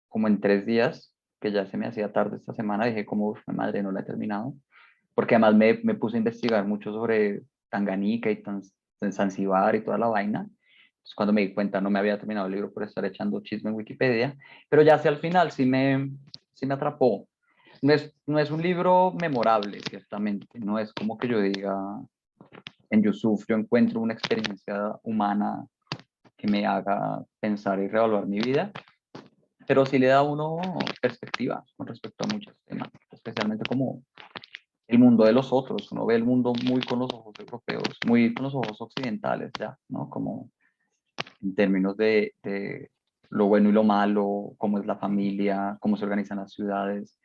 como en 3 días, que ya se me hacía tarde esta semana. Dije, como, uf, mi madre, no la he terminado. Porque además me puse a investigar mucho sobre Tanganica y Zanzíbar y toda la vaina. Entonces, cuando me di cuenta, no me había terminado el libro por estar echando chisme en Wikipedia. Pero ya hacia el final sí sí me atrapó. No es un libro memorable, ciertamente. No es como que yo diga, en Yusuf yo encuentro una experiencia humana que me haga pensar y reevaluar mi vida, pero sí le da a uno perspectiva con respecto a muchos temas, especialmente como el mundo de los otros. Uno ve el mundo muy con los ojos europeos, muy con los ojos occidentales ya, ¿no? Como en términos de lo bueno y lo malo, cómo es la familia, cómo se organizan las ciudades,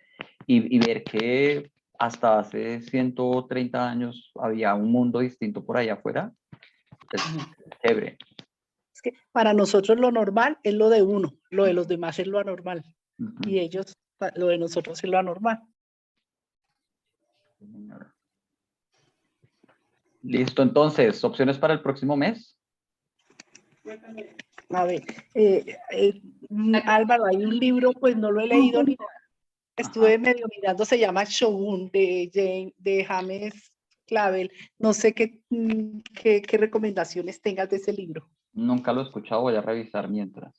y ver que hasta hace 130 años había un mundo distinto por allá afuera, es chévere. Es que para nosotros lo normal es lo de uno, lo de los demás es lo anormal. Y ellos, lo de nosotros es lo anormal. Listo, entonces, opciones para el próximo mes. A ver, Álvaro, hay un libro, pues no lo he leído ni nada. Estuve medio mirando, se llama Shogun, de James Clavell. No sé qué recomendaciones tengas de ese libro. Nunca lo he escuchado, voy a revisar mientras.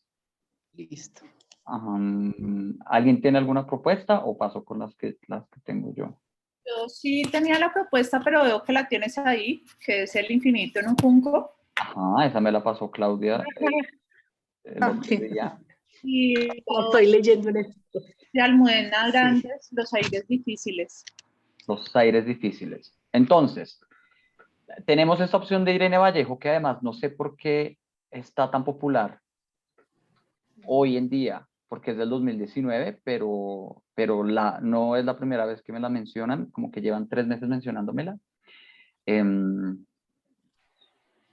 Listo. ¿Alguien tiene alguna propuesta o paso con las que tengo yo? Yo sí tenía la propuesta, pero veo que la tienes ahí, que es El infinito en un junco. Ajá, esa me la pasó Claudia el otro día. Y estoy leyendo en esto. de Almudena Grandes, Los aires difíciles. Los aires difíciles. Entonces, tenemos esta opción de Irene Vallejo, que además no sé por qué está tan popular hoy en día, porque es del 2019, pero no es la primera vez que me la mencionan, como que llevan 3 meses mencionándomela.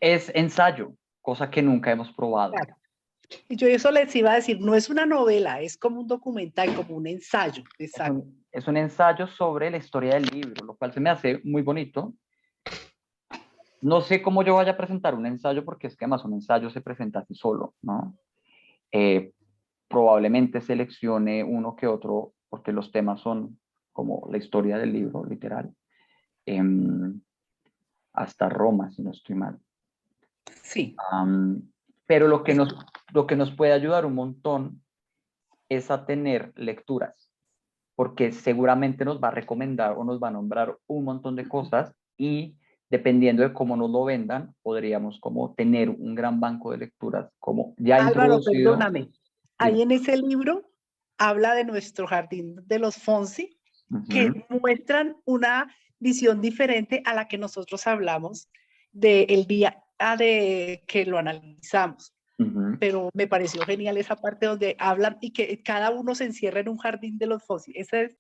Es ensayo, cosa que nunca hemos probado. Claro. Y yo eso les iba a decir, no es una novela, es como un documental, como un ensayo. Es un ensayo sobre la historia del libro, lo cual se me hace muy bonito. No sé cómo yo vaya a presentar un ensayo, porque es que además un ensayo se presenta así solo, ¿no? Probablemente seleccione uno que otro, porque los temas son como la historia del libro, literal. Hasta Roma, si no estoy mal. Sí. Pero lo que nos puede ayudar un montón es a tener lecturas, porque seguramente nos va a recomendar o nos va a nombrar un montón de cosas, y dependiendo de cómo nos lo vendan, podríamos como tener un gran banco de lecturas, como ya Álvaro, introducido. perdóname. Ahí en ese libro habla de nuestro jardín de los Fonsi, que muestran una visión diferente a la que nosotros hablamos del día de que lo analizamos. Pero me pareció genial esa parte donde hablan y que cada uno se encierra en un jardín de los Fonsi. Esa es...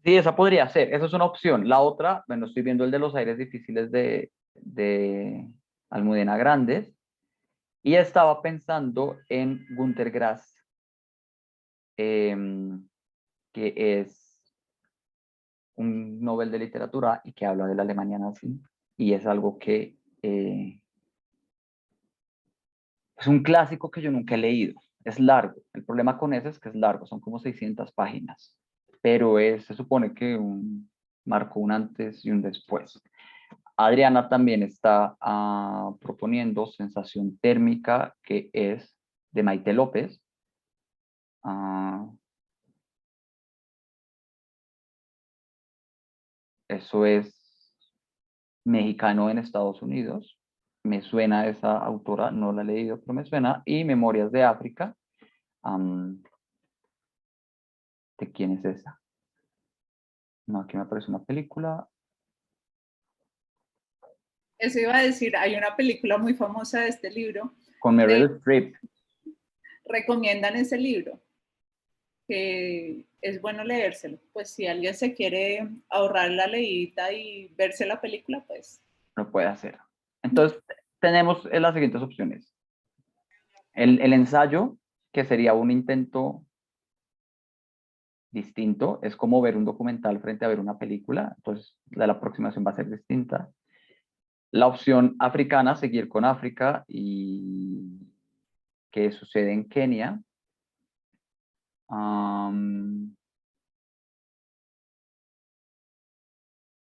Sí, esa podría ser, esa es una opción. La otra, bueno, estoy viendo el de Los aires difíciles de Almudena Grandes, y estaba pensando en Günter Grass, que es un Nobel de literatura y que habla de la Alemania nazi, y es algo que es un clásico que yo nunca he leído. Es largo, el problema con ese es que es largo, son como 600 páginas, pero se supone que marcó un antes y un después. Adriana también está proponiendo Sensación térmica, que es de Maite López. Eso es mexicano en Estados Unidos. Me suena esa autora, no la he leído, pero me suena. Y Memorias de África. ¿De quién es esa? No, aquí me aparece una película. Eso iba a decir, hay una película muy famosa de este libro. Con Meryl Streep. Recomiendan ese libro, que es bueno leérselo. Pues si alguien se quiere ahorrar la leída y verse la película, pues... Lo puede hacer. Entonces, tenemos las siguientes opciones. El ensayo, que sería un intento distinto, es como ver un documental frente a ver una película, entonces la aproximación va a ser distinta. La opción africana, seguir con África y qué sucede en Kenia.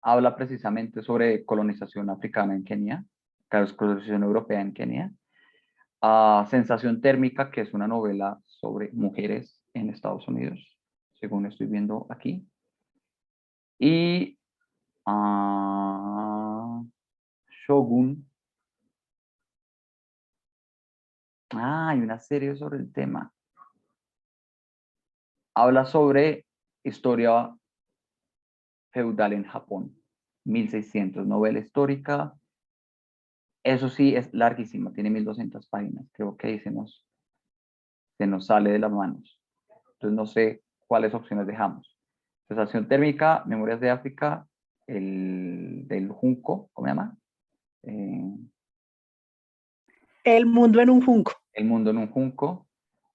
Habla precisamente sobre colonización africana en Kenia, colonización europea en Kenia. Sensación térmica, que es una novela sobre mujeres en Estados Unidos, según estoy viendo aquí. Y Shogun. Hay una serie sobre el tema. Habla sobre historia feudal en Japón. 1600, novela histórica. Eso sí, es larguísima, tiene 1200 páginas. Creo que ahí se nos sale de las manos. Entonces no sé cuáles opciones dejamos. Sensación térmica, Memorias de África, el del Junco, ¿cómo se llama? El mundo en un junco. El mundo en un junco,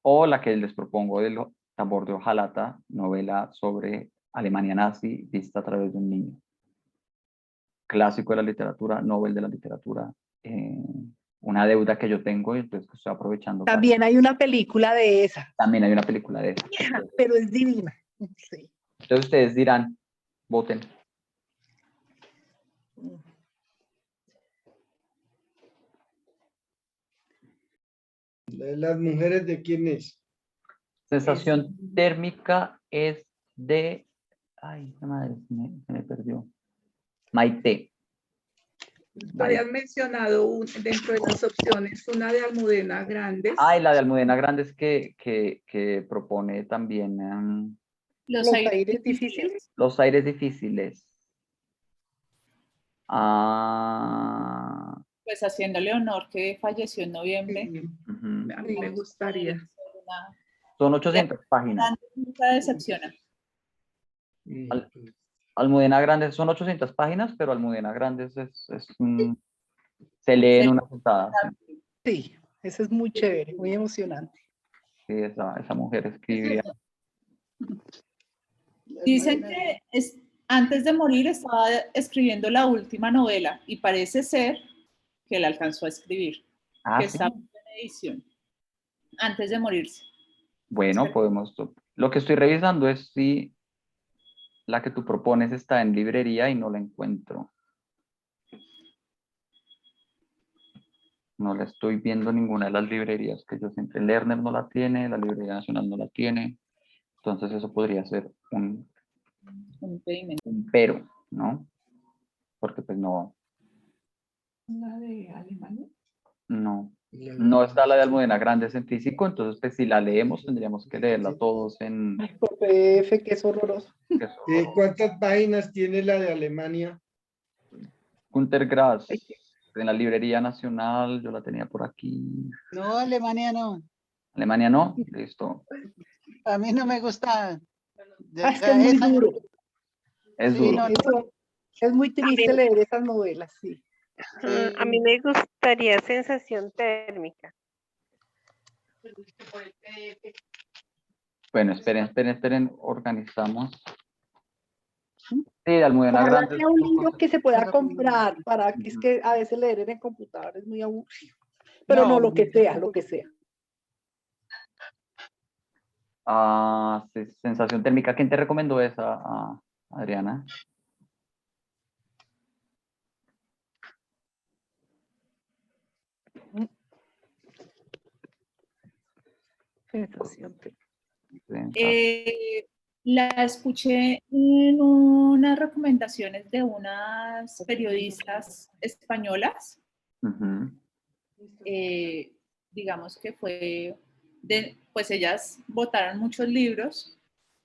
o la que les propongo del tambor de hojalata, novela sobre Alemania nazi vista a través de un niño. Clásico de la literatura, Nobel de la literatura, una deuda que yo tengo y entonces estoy aprovechando. También hay una película de esa. También hay una película de esa. Pero es divina. Sí. Entonces ustedes dirán, voten. ¿Las mujeres de quién es? Sensación térmica es de... Ay, qué madre, se me perdió. Maite. Habías mencionado dentro de las opciones una de Almudena Grandes. Ah, y la de Almudena Grandes que propone también Los aires difíciles. los aires difíciles. Pues haciéndole honor que falleció en noviembre. Sí, Ujú. a mí me gustaría. Son 800 páginas. Nunca decepciona. Almudena Grandes son 800 páginas, pero Almudena Grandes se lee en una sentada. Sí, eso es muy chévere, muy emocionante. Sí, esa mujer escribía. Dicen que antes de morir estaba escribiendo la última novela y parece ser que la alcanzó a escribir, que ¿Sí? está en edición, antes de morirse. Bueno, podemos. Lo que estoy revisando es si la que tú propones está en librería y no la encuentro. No la estoy viendo en ninguna de las librerías que yo siempre. Lerner no la tiene, la Librería Nacional no la tiene. Entonces eso podría ser un pero, ¿no? Porque pues no. ¿La de Alemania? No está la de Almudena Grandes en físico, entonces pues si la leemos tendríamos que leerla todos en... Por PDF, que es horroroso. ¿Cuántas páginas tiene la de Alemania? Günter Grass, en la Librería Nacional, yo la tenía por aquí. No, Alemania no. Alemania no, listo. A mí no me gusta. Es que es muy duro. Es Sí, duro. no, Es muy triste leer esas novelas, sí. A mí me gustaría sensación térmica. Bueno, esperen, organizamos. Sí, Almudena Ojalá Grandes. sea un libro que se pueda comprar, para que es que a veces leer en el computador es muy aburrido. Pero no, lo que sea, lo que sea. Sí, sensación térmica. ¿Quién te recomendó esa, Adriana? Sensación térmica. La escuché en unas recomendaciones de unas periodistas españolas. Digamos que pues ellas votaron muchos libros,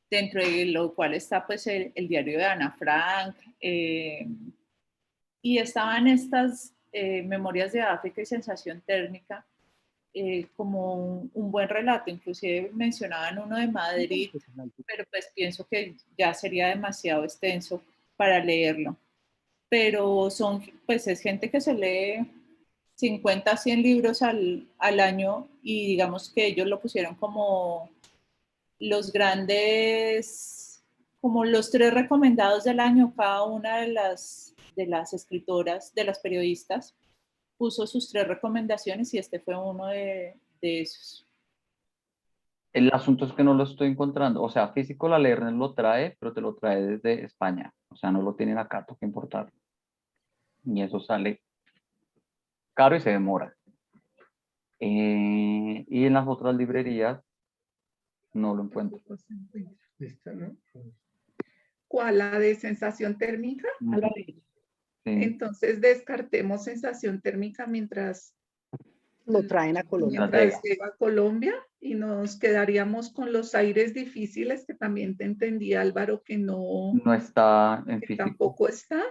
dentro de lo cual está pues el diario de Ana Frank, y estaban estas Memorias de África y Sensación Térmica, como un buen relato. Inclusive mencionaban uno de Madrid, pero pues pienso que ya sería demasiado extenso para leerlo. Pero pues es gente que se lee 50, 100 libros al año, y digamos que ellos lo pusieron como los grandes, como los 3 recomendados del año. Cada una de las escritoras, de las periodistas, puso sus 3 recomendaciones y este fue uno de esos. El asunto es que no lo estoy encontrando. O sea, físico la Lerner lo trae, pero te lo trae desde España. O sea, no lo tienen acá, toca importarlo. Y eso sale caro y se demora. Y en las otras librerías No lo encuentro. Tampoco se encuentra. Esta, ¿no? ¿Cuál? ¿La de sensación térmica? Álvaro, Sí. Entonces descartemos sensación térmica mientras lo traen a Colombia. Mientras llega a Colombia y nos quedaríamos con los aires difíciles, que también te entendí, Álvaro, que no, No está en que físico. tampoco está.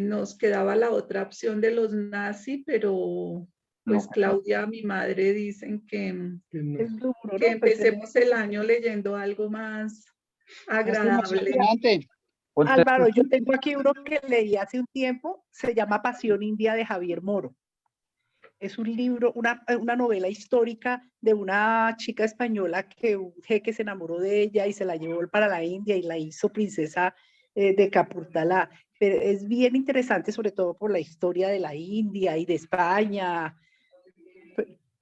Nos quedaba la otra opción de los nazi, pero pues No. Claudia, mi madre, dicen que Que no. Es duro, ¿no? que Pues, empecemos el año leyendo algo más agradable. Emocionante. Pues, Álvaro, yo tengo aquí uno que leí hace un tiempo, se llama Pasión India de Javier Moro. Es un libro, una novela histórica de una chica española que un jeque se enamoró de ella y se la llevó para la India y la hizo princesa de Capurtala. Pero es bien interesante, sobre todo por la historia de la India y de España.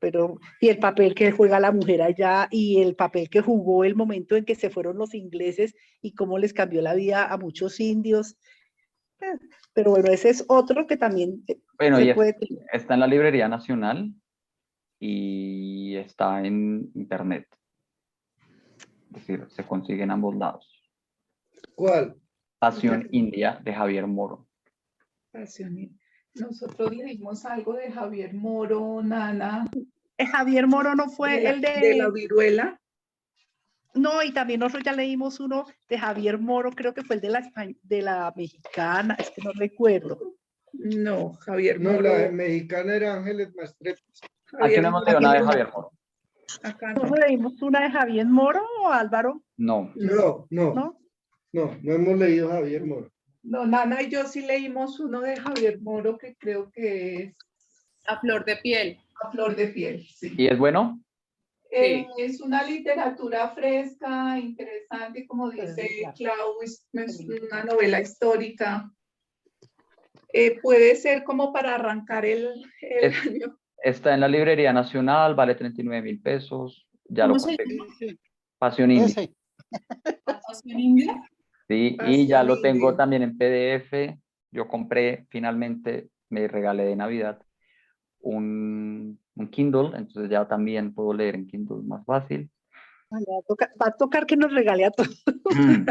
Pero, y el papel que juega la mujer allá y el papel que jugó el momento en que se fueron los ingleses y cómo les cambió la vida a muchos indios. Pero bueno, ese es otro que también bueno, se y puede... está en la Librería Nacional y está en internet. Es decir, se consigue en ambos lados. ¿Cuál? Pasión India de Javier Moro. Pasión. Nosotros leímos algo de Javier Moro, Nana, Javier Moro no fue el de la viruela. No, y también nosotros ya leímos uno de Javier Moro, creo que fue el de la mexicana, es que no recuerdo. No, Javier No, Moro. la mexicana era Ángeles Maestretos. Aquí no hemos leído nada de Javier Moro. Acá no. ¿Nosotros leímos una de Javier Moro o Álvaro? No. No hemos leído Javier Moro. No, Nana y yo sí leímos uno de Javier Moro que creo que es A flor de piel. A flor de piel, sí. ¿Y es bueno? Sí. Es una literatura fresca, interesante, como dice Clau, es una novela histórica. Puede ser como para arrancar el año. Está en la Librería Nacional, vale 39.000 pesos. Ya lo ¿Cómo se conseguí. llama? Pasión India. Ese. ¿Pasión India? Sí, y Pasión ya lo tengo India. también en PDF. Yo compré, finalmente, me regalé de Navidad un Kindle, entonces ya también puedo leer en Kindle más fácil. Va a tocar que nos regale a todos.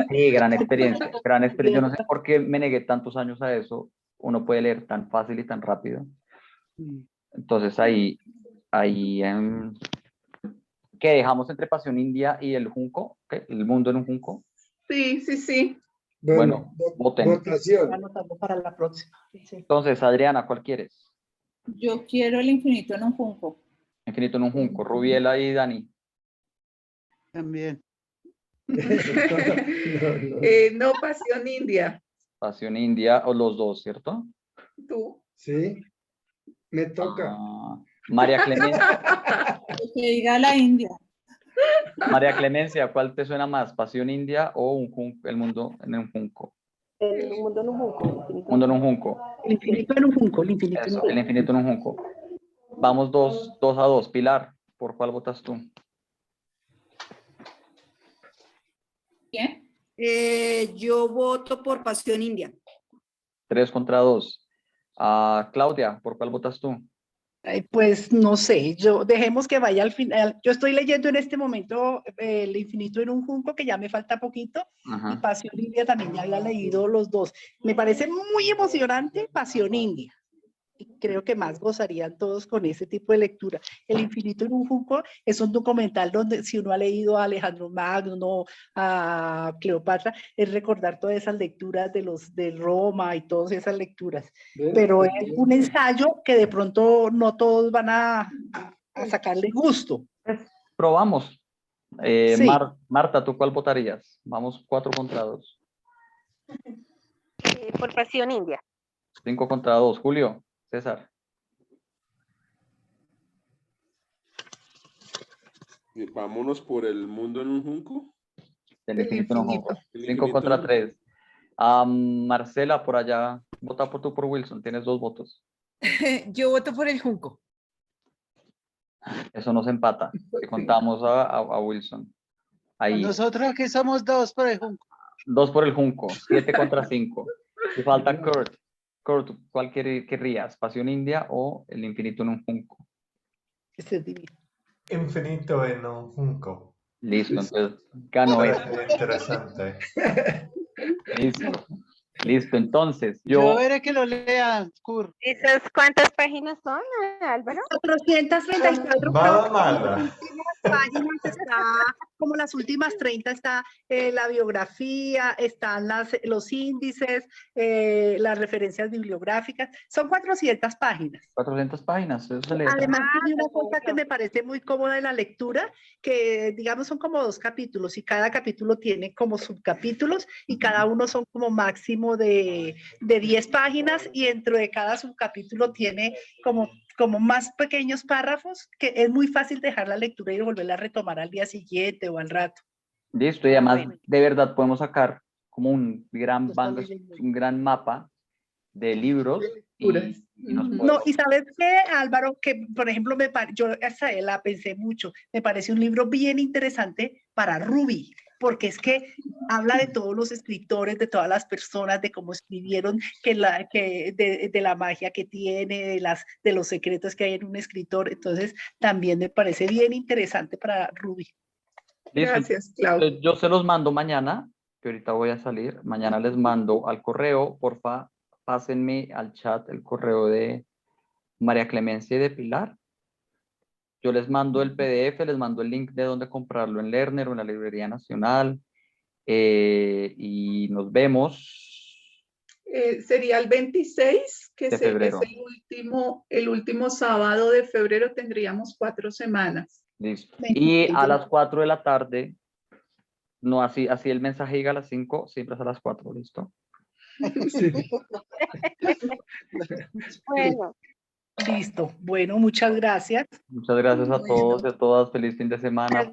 Sí, gran experiencia, gran experiencia. Yo no sé por qué me negué tantos años a eso. Uno puede leer tan fácil y tan rápido. Entonces ahí ¿qué dejamos entre Pasión India y el Junco? ¿Qué? ¿El mundo en un Junco? Sí, sí, sí. Bueno, voten. Votación. Anotando para la próxima. Sí. Entonces, Adriana, ¿cuál quieres? Yo quiero el infinito en un junco. Infinito en un Junco. Rubiela y Dani. También. No, Pasión India. Pasión India, o los dos, ¿cierto? Tú. Sí, me toca. María Clemencia. Que diga la India. María Clemencia, ¿cuál te suena más? ¿Pasión India o un junco, el mundo en un junco? El mundo en un junco. Mundo en un junco. El infinito en un junco, el infinito en un Eso, junco. el infinito en un junco. Vamos 2-2. Pilar, ¿por cuál votas tú? ¿Quién? Yo voto por Pasión India. 3-2. Claudia, ¿por cuál votas tú? Pues no sé, dejemos que vaya al final. Yo estoy leyendo en este momento El infinito en un junco, que ya me falta poquito, y Pasión India también ya había leído los dos. Me parece muy emocionante Pasión India. Y creo que más gozarían todos con ese tipo de lectura. El infinito en un junco es un documental donde si uno ha leído a Alejandro Magno, a Cleopatra, es recordar todas esas lecturas de Roma y todas esas lecturas. Pero es un ensayo que de pronto no todos van a sacarle gusto. Probamos. Sí. Marta, ¿tú cuál votarías? Vamos 4-2. Por Pasión India. 5-2. Julio, César. Vámonos por el mundo en un junco. El infinito en un junco. 5-3. Marcela, por allá, vota tú por Wilson. Tienes 2 votos. Yo voto por el junco. Eso nos empata. Si contamos a Wilson. Ahí. Nosotros aquí somos 2 por el junco. 2 por el junco. 7-5. Y falta Kurt. Kurt, ¿cuál querrías? ¿Pasión India o El infinito en un junco? Ese es divino. Infinito en un Junco. Listo, entonces ganó él. Parece interesante. Listo. Listo, entonces Yo yo, veré que lo lea, Kur. ¿Esas cuántas páginas son, Álvaro? 434, Nada creo que mala. las últimas páginas está, como las últimas 30 está la biografía, están los índices, las referencias bibliográficas, son 400 páginas. 400 páginas, eso se lee. Además, tiene una cosa que perfecto. me parece muy cómoda de la lectura, que digamos son como 2 capítulos y cada capítulo tiene como subcapítulos y cada uno son como máximo de 10 páginas y dentro de cada subcapítulo tiene como más pequeños párrafos que es muy fácil dejar la lectura y volverla a retomar al día siguiente o al rato. Listo, y además bueno. de verdad podemos sacar como un gran Lo está banco, leyendo. un gran mapa de libros y nos Ujú. No, podemos... y sabes qué, Álvaro, que por ejemplo yo hasta la pensé mucho, me parece un libro bien interesante para Ruby, porque es que habla de todos los escritores, de todas las personas, de cómo escribieron, de la magia que tiene, de los secretos que hay en un escritor, entonces también me parece bien interesante para Ruby. Listo, Gracias, Clau. entonces yo se los mando mañana, que ahorita voy a salir, mañana les mando al correo, porfa, pásenme al chat el correo de María Clemencia y de Pilar. Yo les mando el PDF, les mando el link de dónde comprarlo en Lerner o en la Librería Nacional y nos vemos Sería el 26, que de es febrero. el último sábado de febrero, tendríamos 4 semanas. Listo. Y a las 4 de la tarde, no así el mensaje llega a las 5, siempre es a las 4, ¿listo? Sí. Bueno. Listo, bueno, muchas gracias. Muchas gracias a todos y a todas, feliz fin de semana.